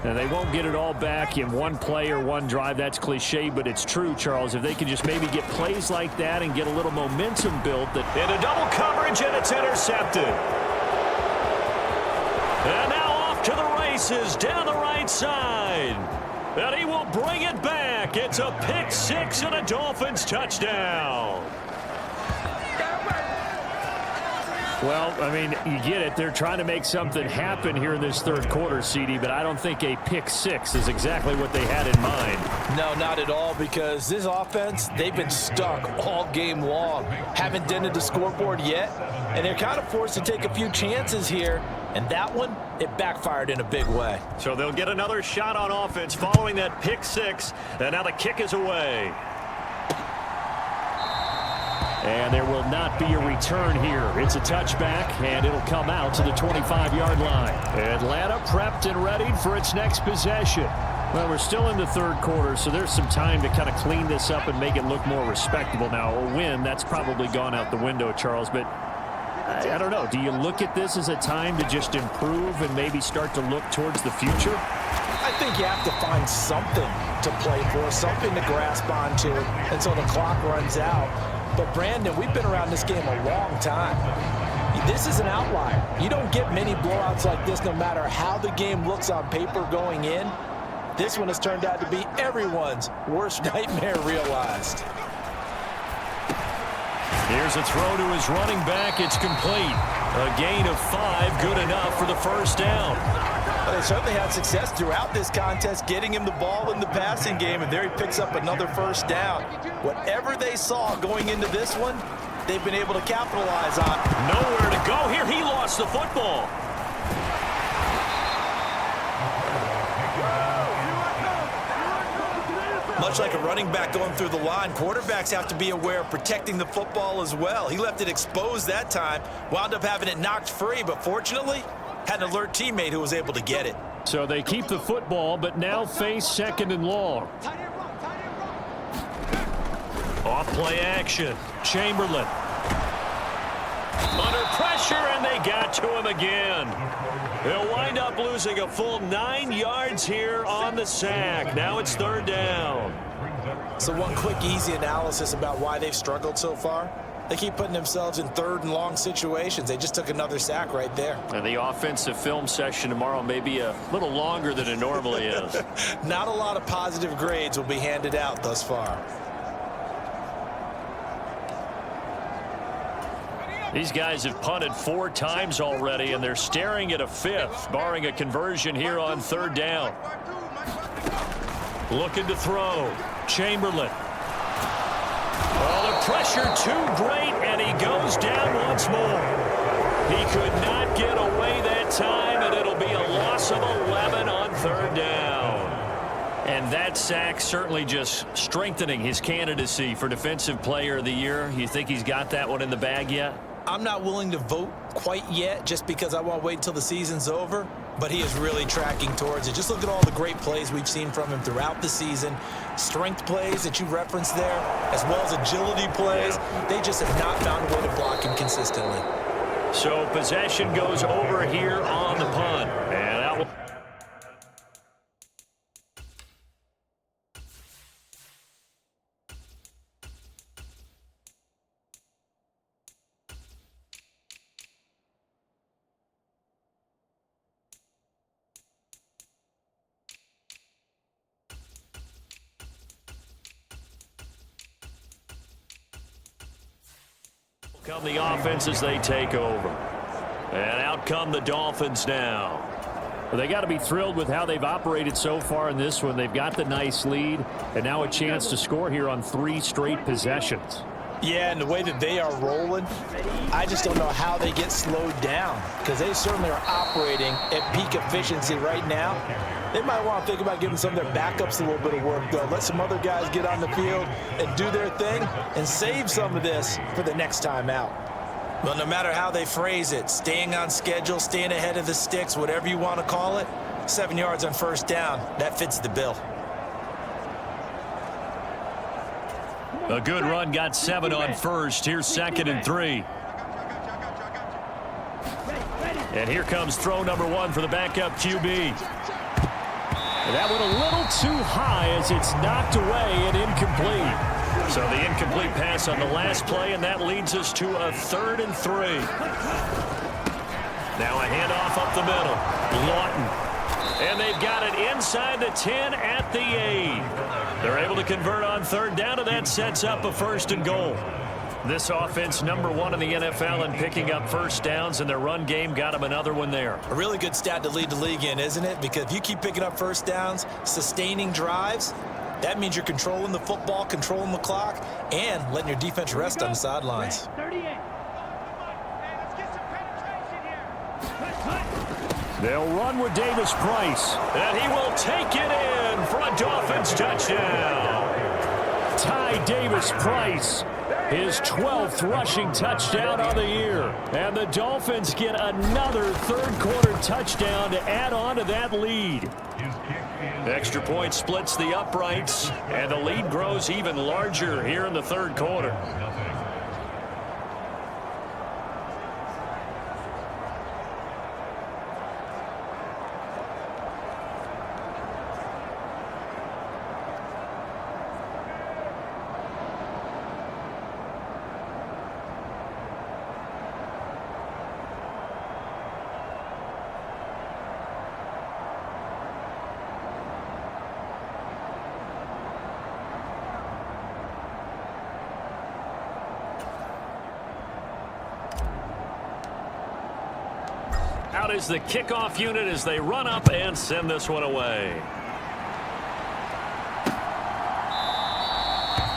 And they won't get it all back in one play or one drive. That's cliche, but it's true, Charles. If they can just maybe get plays like that and get a little momentum built. Into double coverage, and it's intercepted. And now off to the races down the right side. And he will bring it back. It's a pick 6 and a Dolphins touchdown. Well, I mean, you get it. They're trying to make something happen here in this third quarter, CD, but I don't think a pick 6 is exactly what they had in mind. No, not at all, because this offense, they've been stuck all game long. Haven't dented the scoreboard yet, and they're kind of forced to take a few chances here. And that one, it backfired in a big way. So they'll get another shot on offense following that pick 6, and now the kick is away. And there will not be a return here. It's a touchback, and it'll come out to the 25-yard line. Atlanta prepped and ready for its next possession. Well, we're still in the third quarter, so there's some time to kind of clean this up and make it look more respectable. Now, a win, that's probably gone out the window, Charles, but I don't know. Do you look at this as a time to just improve and maybe start to look towards the future? I think you have to find something to play for, something to grasp onto until the clock runs out. But, Brandon, we've been around this game a long time. This is an outlier. You don't get many blowouts like this no matter how the game looks on paper going in. This one has turned out to be everyone's worst nightmare realized. Here's a throw to his running back. It's complete. A gain of 5, good enough for the first down. Well, they certainly had success throughout this contest, getting him the ball in the passing game, and there he picks up another first down. Whatever they saw going into this one, they've been able to capitalize on. Nowhere to go here. He lost the football. Much like a running back going through the line, quarterbacks have to be aware of protecting the football as well. He left it exposed that time, wound up having it knocked free, but fortunately, had an alert teammate who was able to get it. So they keep the football, but now face 2nd and long. Off play action. Chamberlain. Under pressure, and they got to him again. They'll wind up losing a full 9 yards here on the sack. Now it's 3rd down. So one quick, easy analysis about why they've struggled so far. They keep putting themselves in 3rd and long situations. They just took another sack right there. And the offensive film session tomorrow may be a little longer than it normally is. Not a lot of positive grades will be handed out thus far. These guys have punted 4 times already, and they're staring at a 5th, barring a conversion here on 3rd down. Looking to throw. Chamberlain. Oh, the pressure too great, and he goes down once more. He could not get away that time, and it'll be a loss of 11 on 3rd down. And that sack certainly just strengthening his candidacy for Defensive Player of the Year. You think he's got that one in the bag yet? I'm not willing to vote quite yet just because I want to wait until the season's over, but he is really tracking towards it. Just look at all the great plays we've seen from him throughout the season. Strength plays that you referenced there, as well as agility plays. They just have not found a way to block him consistently. So possession goes over here on the punt. And out. Come the offense as they take over. And out come the Dolphins now. Well, they got to be thrilled with how they've operated so far in this one. They've got the nice lead, and now a chance to score here on 3 straight possessions. Yeah, and the way that they are rolling, I just don't know how they get slowed down, because they certainly are operating at peak efficiency right now. They might want to think about giving some of their backups a little bit of work, though. Let some other guys get on the field and do their thing and save some of this for the next time out. Well, no matter how they phrase it, staying on schedule, staying ahead of the sticks, whatever you want to call it, 7 yards on 1st down, that fits the bill. A good run got 7 on 1st. Here's 2nd and 3. And here comes throw number 1 for the backup QB. That went a little too high as it's knocked away and incomplete. So the incomplete pass on the last play, and that leads us to a 3rd and 3. Now a handoff up the middle. Lawton. And they've got it inside the 10 at the 8. They're able to convert on 3rd down, and that sets up a 1st and goal. This offense, number 1 in the NFL in picking up 1st downs, and their run game got them another one there. A really good stat to lead the league in, isn't it? Because if you keep picking up 1st downs, sustaining drives, that means you're controlling the football, controlling the clock, and letting your defense rest on the sidelines. They'll run with Davis Price. And he will take it in for a Dolphins touchdown. Ty Davis Price, his 12th rushing touchdown of the year. And the Dolphins get another 3rd quarter touchdown to add on to that lead. Extra point splits the uprights, and the lead grows even larger here in the 3rd quarter. Out is the kickoff unit as they run up and send this one away.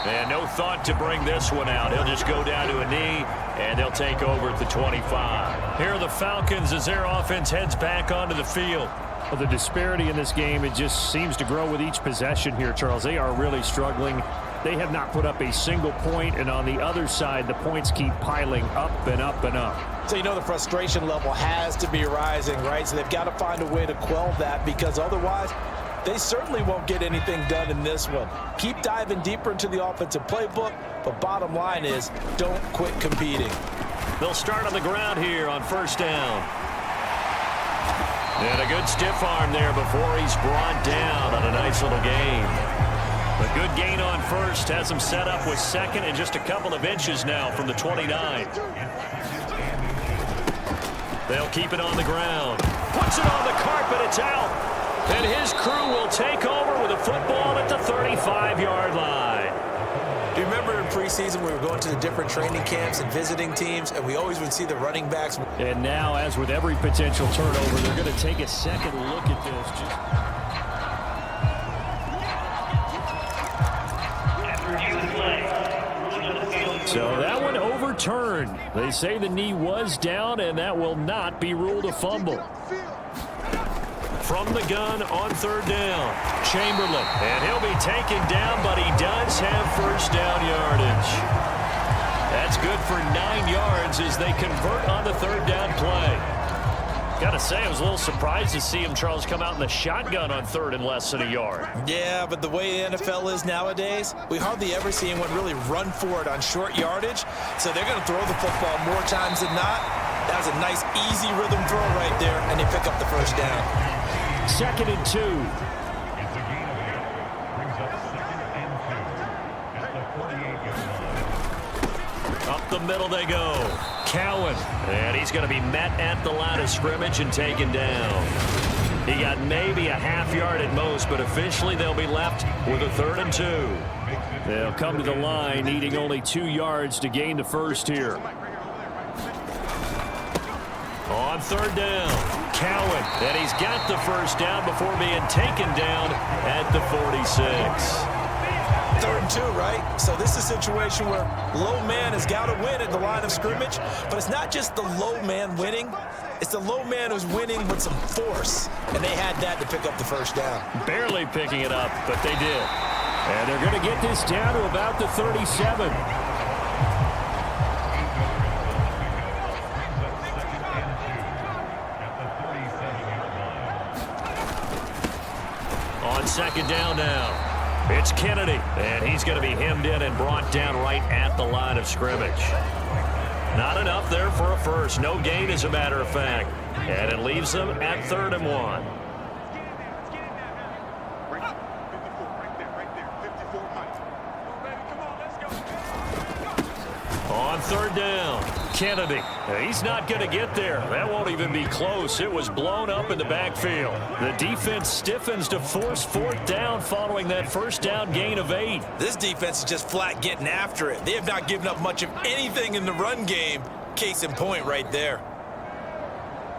And no thought to bring this one out. He'll just go down to a knee, and they'll take over at the 25. Here are the Falcons as their offense heads back onto the field. Well, the disparity in this game, it just seems to grow with each possession here, Charles. They are really struggling. They have not put up a single point, and on the other side, the points keep piling up and up and up. So you know the frustration level has to be rising, right? So they've got to find a way to quell that, because otherwise they certainly won't get anything done in this one. Keep diving deeper into the offensive playbook, but bottom line is don't quit competing. They'll start on the ground here on first down. And a good stiff arm there before he's brought down on a nice little gain. A good gain on first has him set up with second and just a couple of inches now from the 29. They'll keep it on the ground. Puts it on the carpet. It's out. And his crew will take over with a football at the 35-yard line. Do you remember in preseason we were going to the different training camps and visiting teams, and we always would see the running backs? And now, as with every potential turnover, they're going to take a second look at this. So that one overturned. They say the knee was down, and that will not be ruled a fumble. From the gun on third down, Chamberlain. And he'll be taken down, but he does have first down yardage. That's good for 9 yards as they convert on the third down play. Got to say, I was a little surprised to see him, Charles, come out in the shotgun on third and less than a yard. Yeah, but the way the NFL is nowadays, we hardly ever see anyone really run for it on short yardage. So they're going to throw the football more times than not. That was a nice, easy rhythm throw right there, and they pick up the first down. 2nd and 2. Up the middle they go. Cowan. And he's going to be met at the line of scrimmage and taken down. He got maybe a half yard at most, but officially they'll be left with a 3rd and 2. They'll come to the line needing only 2 yards to gain the first here. On third down, Cowan. And he's got the first down before being taken down at the 46. 3rd and 2, right? So this is a situation where low man has got to win at the line of scrimmage, but it's not just the low man winning. It's the low man who's winning with some force, and they had that to pick up the first down. Barely picking it up, but they did. And they're going to get this down to about the 37. On second down now. It's Kennedy, and he's going to be hemmed in and brought down right at the line of scrimmage. Not enough there for a first. No gain, as a matter of fact. And it leaves them at 3rd and 1. On third down, Kennedy. He's not going to get there. That won't even be close. It was blown up in the backfield. The defense stiffens to force 4th down following that first down gain of 8. This defense is just flat getting after it. They have not given up much of anything in the run game. Case in point right there.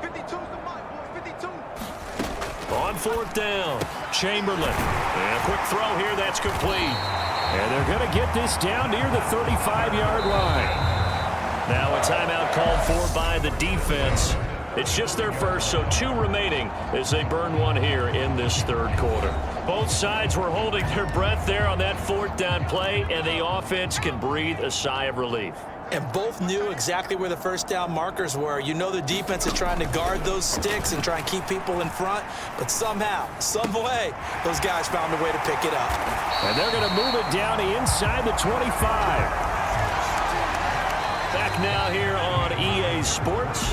52's the mic, boys, 52. On 4th down, Chamberlain. And a quick throw here, that's complete. And they're going to get this down near the 35-yard line. Now a timeout called for by the defense. It's just their first, so 2 remaining as they burn one here in this 3rd quarter. Both sides were holding their breath there on that 4th down play, and the offense can breathe a sigh of relief. And both knew exactly where the first down markers were. You know the defense is trying to guard those sticks and try and keep people in front, but somehow, some way, those guys found a way to pick it up. And they're going to move it down inside the 25. Back now here on EA Sports.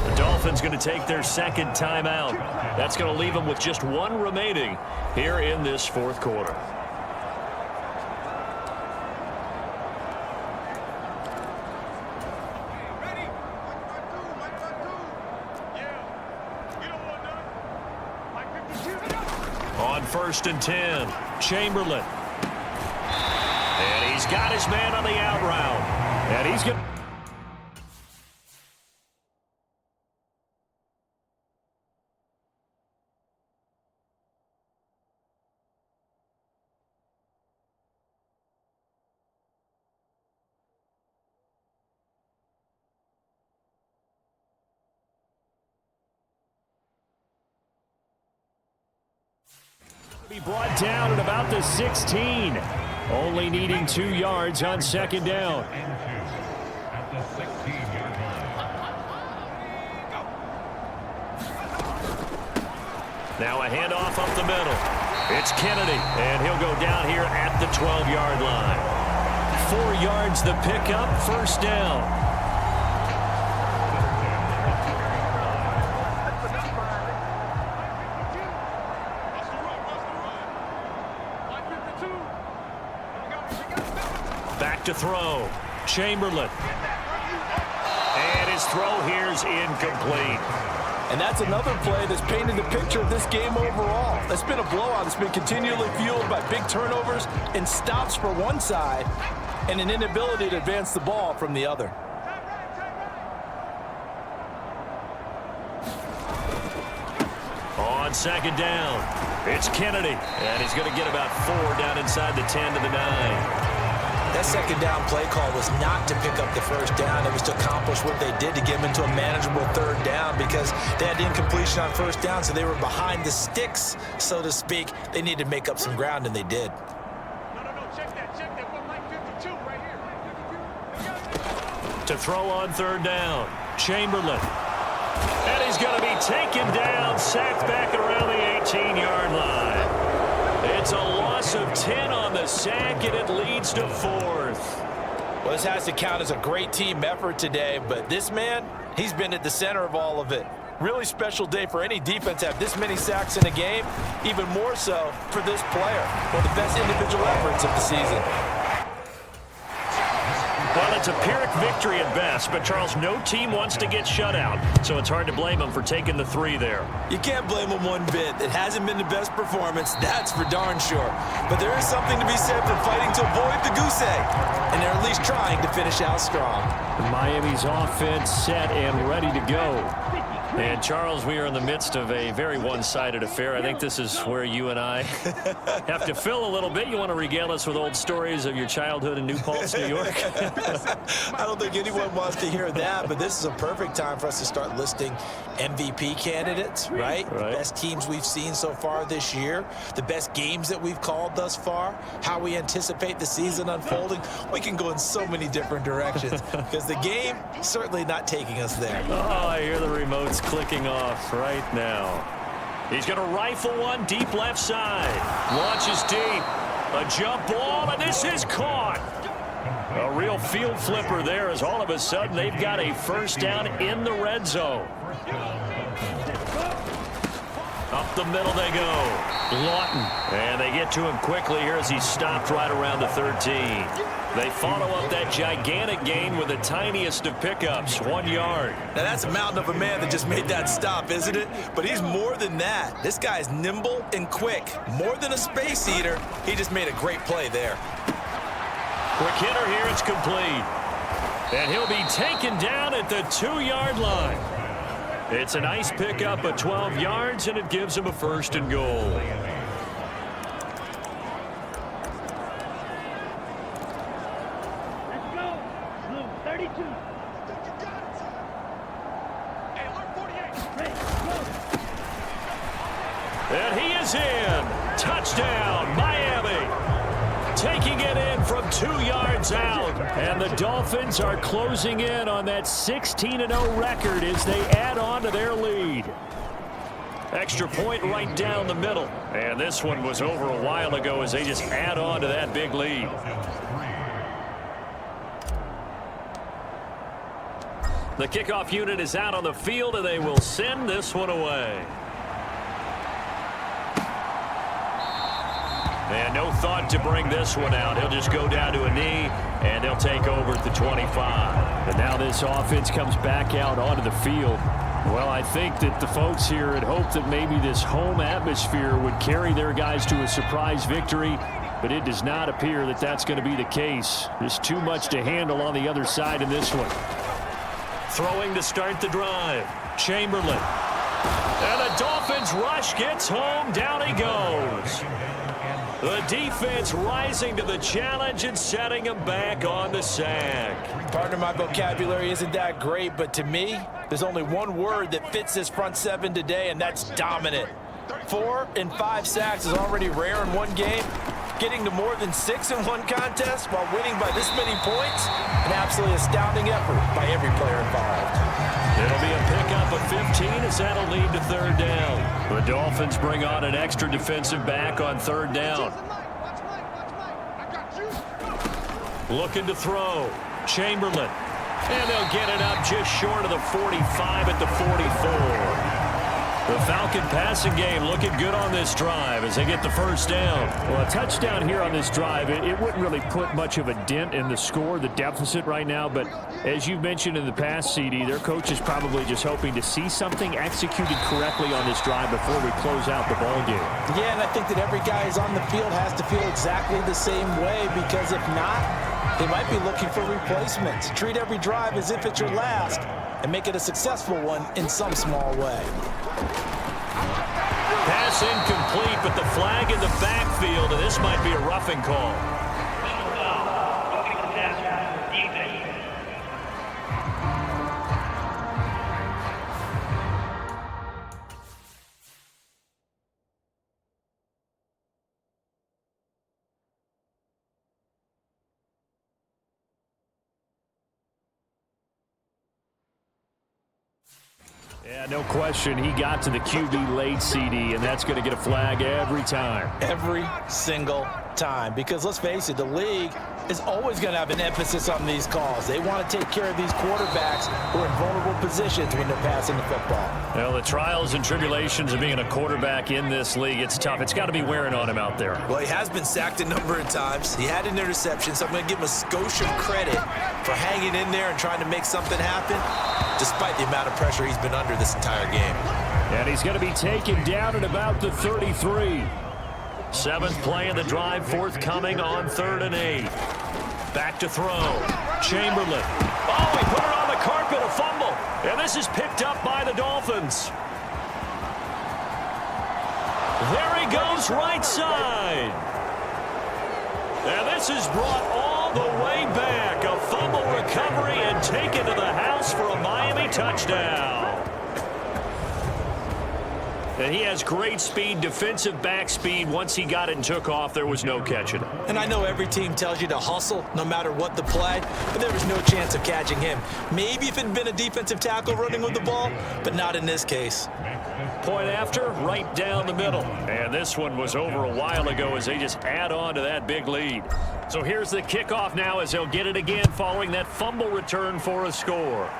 The Dolphins going to take their 2nd timeout. That's going to leave them with just 1 remaining here in this 4th quarter. On 1st and 10, Chamberlain. And he's got his man on the out route. And he's going to... be brought down at about the 16. Only needing 2 yards on 2nd down. Now a handoff up the middle. It's Kennedy, and he'll go down here at the 12-yard line. 4 yards the pickup, first down. Back to throw. Chamberlain. And his throw here's incomplete. And that's another play that's painted the picture of this game overall. That's been a blowout. It's been continually fueled by big turnovers and stops for one side and an inability to advance the ball from the other. On second down, it's Kennedy. And he's going to get about 4 down inside the 10 to the 9. That second down play call was not to pick up the first down. It was to accomplish what they did to get them into a manageable third down because they had incompletion on first down, so they were behind the sticks, so to speak. They needed to make up some ground, and they did. No, check that. One like 52 right here. To throw on third down, Chamberlain. And he's going to be taken down, sacked back around the 18-yard line. It's a loss of 10 on the sack, and it leads to 4th. Well, this has to count as a great team effort today, but this man, he's been at the center of all of it. Really special day for any defense to have this many sacks in a game, even more so for this player. One of the best individual efforts of the season. Well, it's a Pyrrhic victory at best, but, Charles, no team wants to get shut out, so it's hard to blame them for taking the 3 there. You can't blame them one bit. It hasn't been the best performance, that's for darn sure. But there is something to be said for fighting to avoid the goose egg, and they're at least trying to finish out strong. Miami's offense set and ready to go. And, Charles, we are in the midst of a very one-sided affair. I think this is where you and I have to fill a little bit. You want to regale us with old stories of your childhood in New Paltz, New York? I don't think anyone wants to hear that, but this is a perfect time for us to start listing MVP candidates, right? Best teams we've seen so far this year, the best games that we've called thus far, how we anticipate the season unfolding. We can go in so many different directions because the game certainly not taking us there. Oh, I hear the remotes clicking off right now. He's going to rifle one deep left side. Launches deep. A jump ball, and this is caught. A real field flipper there as all of a sudden they've got a first down in the red zone. Up the middle they go. Lawton. And they get to him quickly here as he stopped right around the 13. They follow up that gigantic gain with the tiniest of pickups, 1 yard. Now that's a mountain of a man that just made that stop, isn't it? But he's more than that. This guy's nimble and quick. More than a space eater. He just made a great play there. Quick hitter here, it's complete. And he'll be taken down at the 2-yard line. It's a nice pickup of 12 yards, and it gives him a 1st and goal. And he is in. Touchdown, Miami. Taking it in from 2 yards out. And the Dolphins are closing in on that 16-0 record as they add on to their lead. Extra point right down the middle. And this one was over a while ago as they just add on to that big lead. The kickoff unit is out on the field, and they will send this one away. And no thought to bring this one out. He'll just go down to a knee, and they'll take over at the 25. And now this offense comes back out onto the field. Well, I think that the folks here had hoped that maybe this home atmosphere would carry their guys to a surprise victory, but it does not appear that that's going to be the case. There's too much to handle on the other side in this one. Throwing to start the drive. Chamberlain. And the Dolphins rush gets home. Down he goes. The defense rising to the challenge and setting him back on the sack. Partner, my vocabulary isn't that great, but to me, there's only one word that fits this front seven today, and that's dominant. 4 and 5 sacks is already rare in one game. getting to more than 6 in one contest while winning by this many points, an absolutely astounding effort by every player involved. It'll be a pickup of 15 as that'll lead to third down. The Dolphins bring on an extra defensive back on third down. Looking to throw. Chamberlain. And they'll get it up just short of the 45 at the 44. The Falcon passing game looking good on this drive as they get the first down. Well, a touchdown here on this drive, it wouldn't really put much of a dent in the score, the deficit right now. But as you mentioned in the past, CD, their coach is probably just hoping to see something executed correctly on this drive before we close out the ball game. Yeah, and I think that every guy who's on the field has to feel exactly the same way, because if not, they might be looking for replacements. Treat every drive as if it's your last and make it a successful one in some small way. Pass incomplete, but the flag in the backfield, and this might be a roughing call. Yeah, no question. He got to the QB late, CD, and that's going to get a flag every time. Every single time. Because let's face it, the league is always going to have an emphasis on these calls. They want to take care of these quarterbacks who are in vulnerable positions when they're passing the football. Well, the trials and tribulations of being a quarterback in this league, it's tough. It's got to be wearing on him out there. Well, he has been sacked a number of times. He had an interception, so I'm going to give him a skosh of credit for hanging in there and trying to make something happen, despite the amount of pressure he's been under this entire game. And he's going to be taken down at about the 33. 7th play of the drive, forthcoming on 3rd and 8. Back to throw. Chamberlain. Oh, he put it on the carpet, a fumble. And this is picked up by the Dolphins. There he goes, right side. And this is brought all the way back. A fumble recovery and taken to the house for a Miami touchdown. And he has great speed, defensive back speed. Once he got it and took off, there was no catching him. And I know every team tells you to hustle no matter what the play, but there was no chance of catching him. Maybe if it had been a defensive tackle running with the ball, but not in this case. Point after, right down the middle. And this one was over a while ago as they just add on to that big lead. So here's the kickoff now as they'll get it again following that fumble return for a score.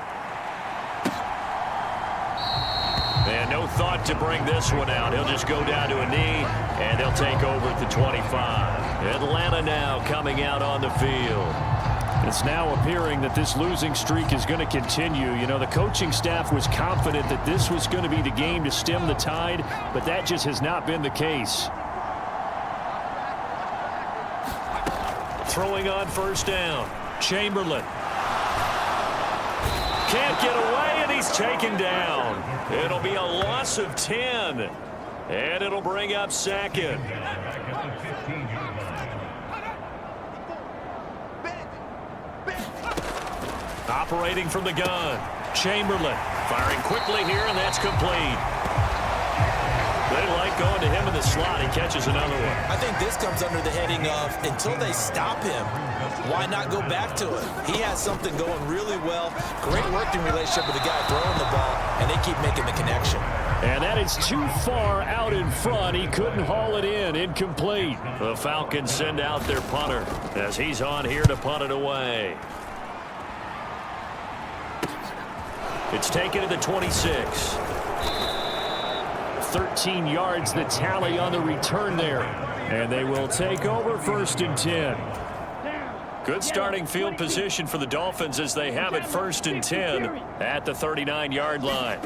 And no thought to bring this one out. He'll just go down to a knee, and they'll take over at the 25. Atlanta now coming out on the field. It's now appearing that this losing streak is going to continue. You know, the coaching staff was confident that this was going to be the game to stem the tide, but that just has not been the case. Throwing on first down. Chamberlain. Can't get away, and he's taken down. It'll be a loss of 10, and it'll bring up 2nd. Operating from the gun. Chamberlain firing quickly here, and that's complete. They like going to him in the slot. He catches another one. I think this comes under the heading of, until they stop him, why not go back to it? He has something going really well. Great working relationship with the guy throwing the ball, and they keep making the connection. And that is too far out in front. He couldn't haul it in. Incomplete. The Falcons send out their punter as he's on here to punt it away. It's taken to the 26. 13 yards the tally on the return there. And they will take over 1st and 10. Good starting field position for the Dolphins as they have it 1st and 10 at the 39-yard line.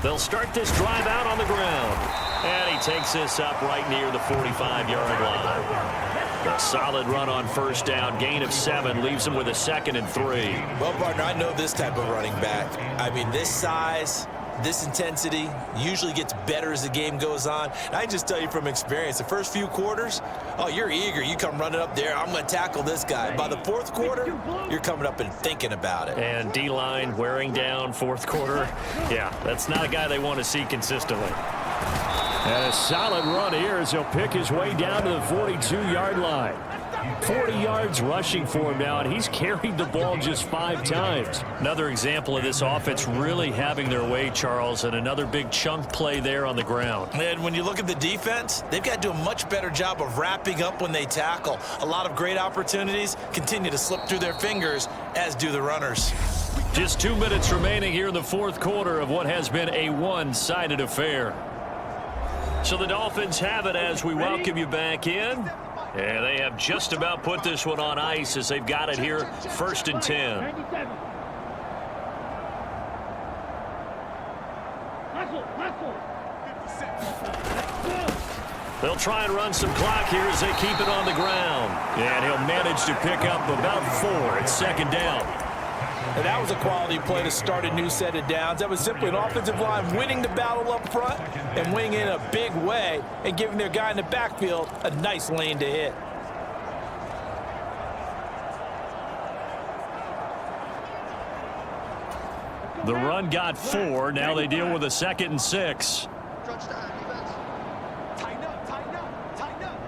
They'll start this drive out on the ground. And he takes this up right near the 45-yard line. A solid run on first down. Gain of 7 leaves him with a 2nd and 3. Well, partner, I know this type of running back. I mean, this size, this intensity usually gets better as the game goes on. And I just tell you from experience, the first few quarters, oh, you're eager. You come running up there, I'm going to tackle this guy. By the 4th quarter, you're coming up and thinking about it. And D-line wearing down 4th quarter. Yeah, that's not a guy they want to see consistently. And a solid run here as he'll pick his way down to the 42-yard line. 40 yards rushing for him now, and he's carried the ball just 5 times. Another example of this offense really having their way, Charles, and another big chunk play there on the ground. And when you look at the defense, they've got to do a much better job of wrapping up when they tackle. A lot of great opportunities continue to slip through their fingers, as do the runners. Just 2 minutes remaining here in the fourth quarter of what has been a one-sided affair. So the Dolphins have it as we welcome you back in. And they have just about put this one on ice as they've got it here, 1st and 10. They'll try and run some clock here as they keep it on the ground. And he'll manage to pick up about 4 at 2nd down. And that was a quality play to start a new set of downs. That was simply an offensive line winning the battle up front and winning in a big way and giving their guy in the backfield a nice lane to hit. The run got 4. Now they deal with a 2nd and 6. Tighten up, tighten up, tighten up.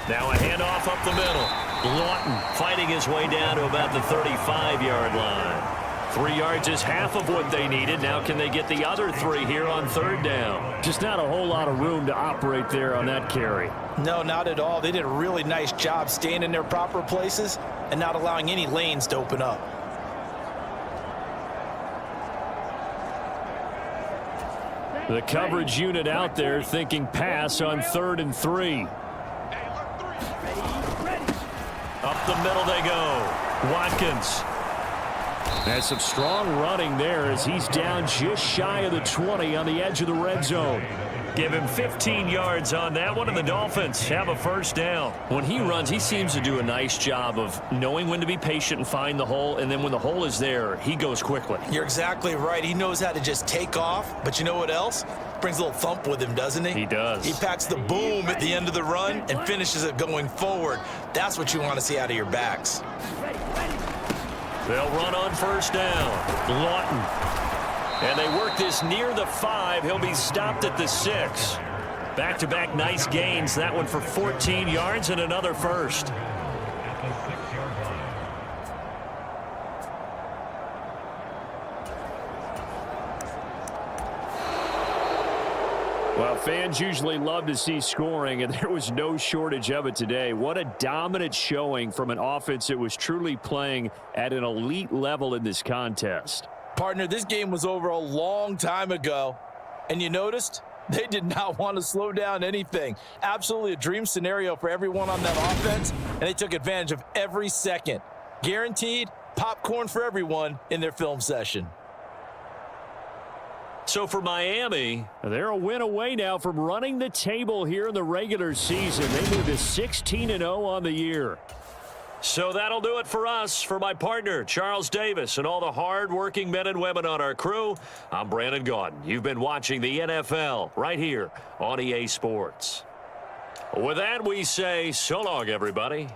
Now a handoff up the middle. Lawton fighting his way down to about the 35-yard line. 3 yards is half of what they needed. Now can they get the other 3 here on 3rd down? Just not a whole lot of room to operate there on that carry. No, not at all. They did a really nice job staying in their proper places and not allowing any lanes to open up. The coverage unit out there thinking pass on 3rd and 3. Up the middle they go. Watkins. And some strong running there as he's down just shy of the 20 on the edge of the red zone. Give him 15 yards on that one, and the Dolphins have a 1st down. When he runs, he seems to do a nice job of knowing when to be patient and find the hole, and then when the hole is there, he goes quickly. You're exactly right. He knows how to just take off, but you know what else? Brings a little thump with him, doesn't he? He does. He packs the boom at the end of the run and finishes it going forward. That's what you want to see out of your backs. They'll run on 1st down. Lawton. And they work this near the 5. He'll be stopped at the 6. Back-to-back nice gains. That one for 14 yards and another 1st. Well, fans usually love to see scoring, and there was no shortage of it today. What a dominant showing from an offense that was truly playing at an elite level in this contest. Partner, this game was over a long time ago, and you noticed they did not want to slow down anything. Absolutely a dream scenario for everyone on that offense, and they took advantage of every second. Guaranteed popcorn for everyone in their film session. So for Miami, they're a win away now from running the table here in the regular season. They move to 16-0 on the year. so that'll do it for us. For my partner, Charles Davis, and all the hard-working men and women on our crew, I'm Brandon Gaudin. You've been watching the NFL right here on EA Sports. With that, we say so long, everybody.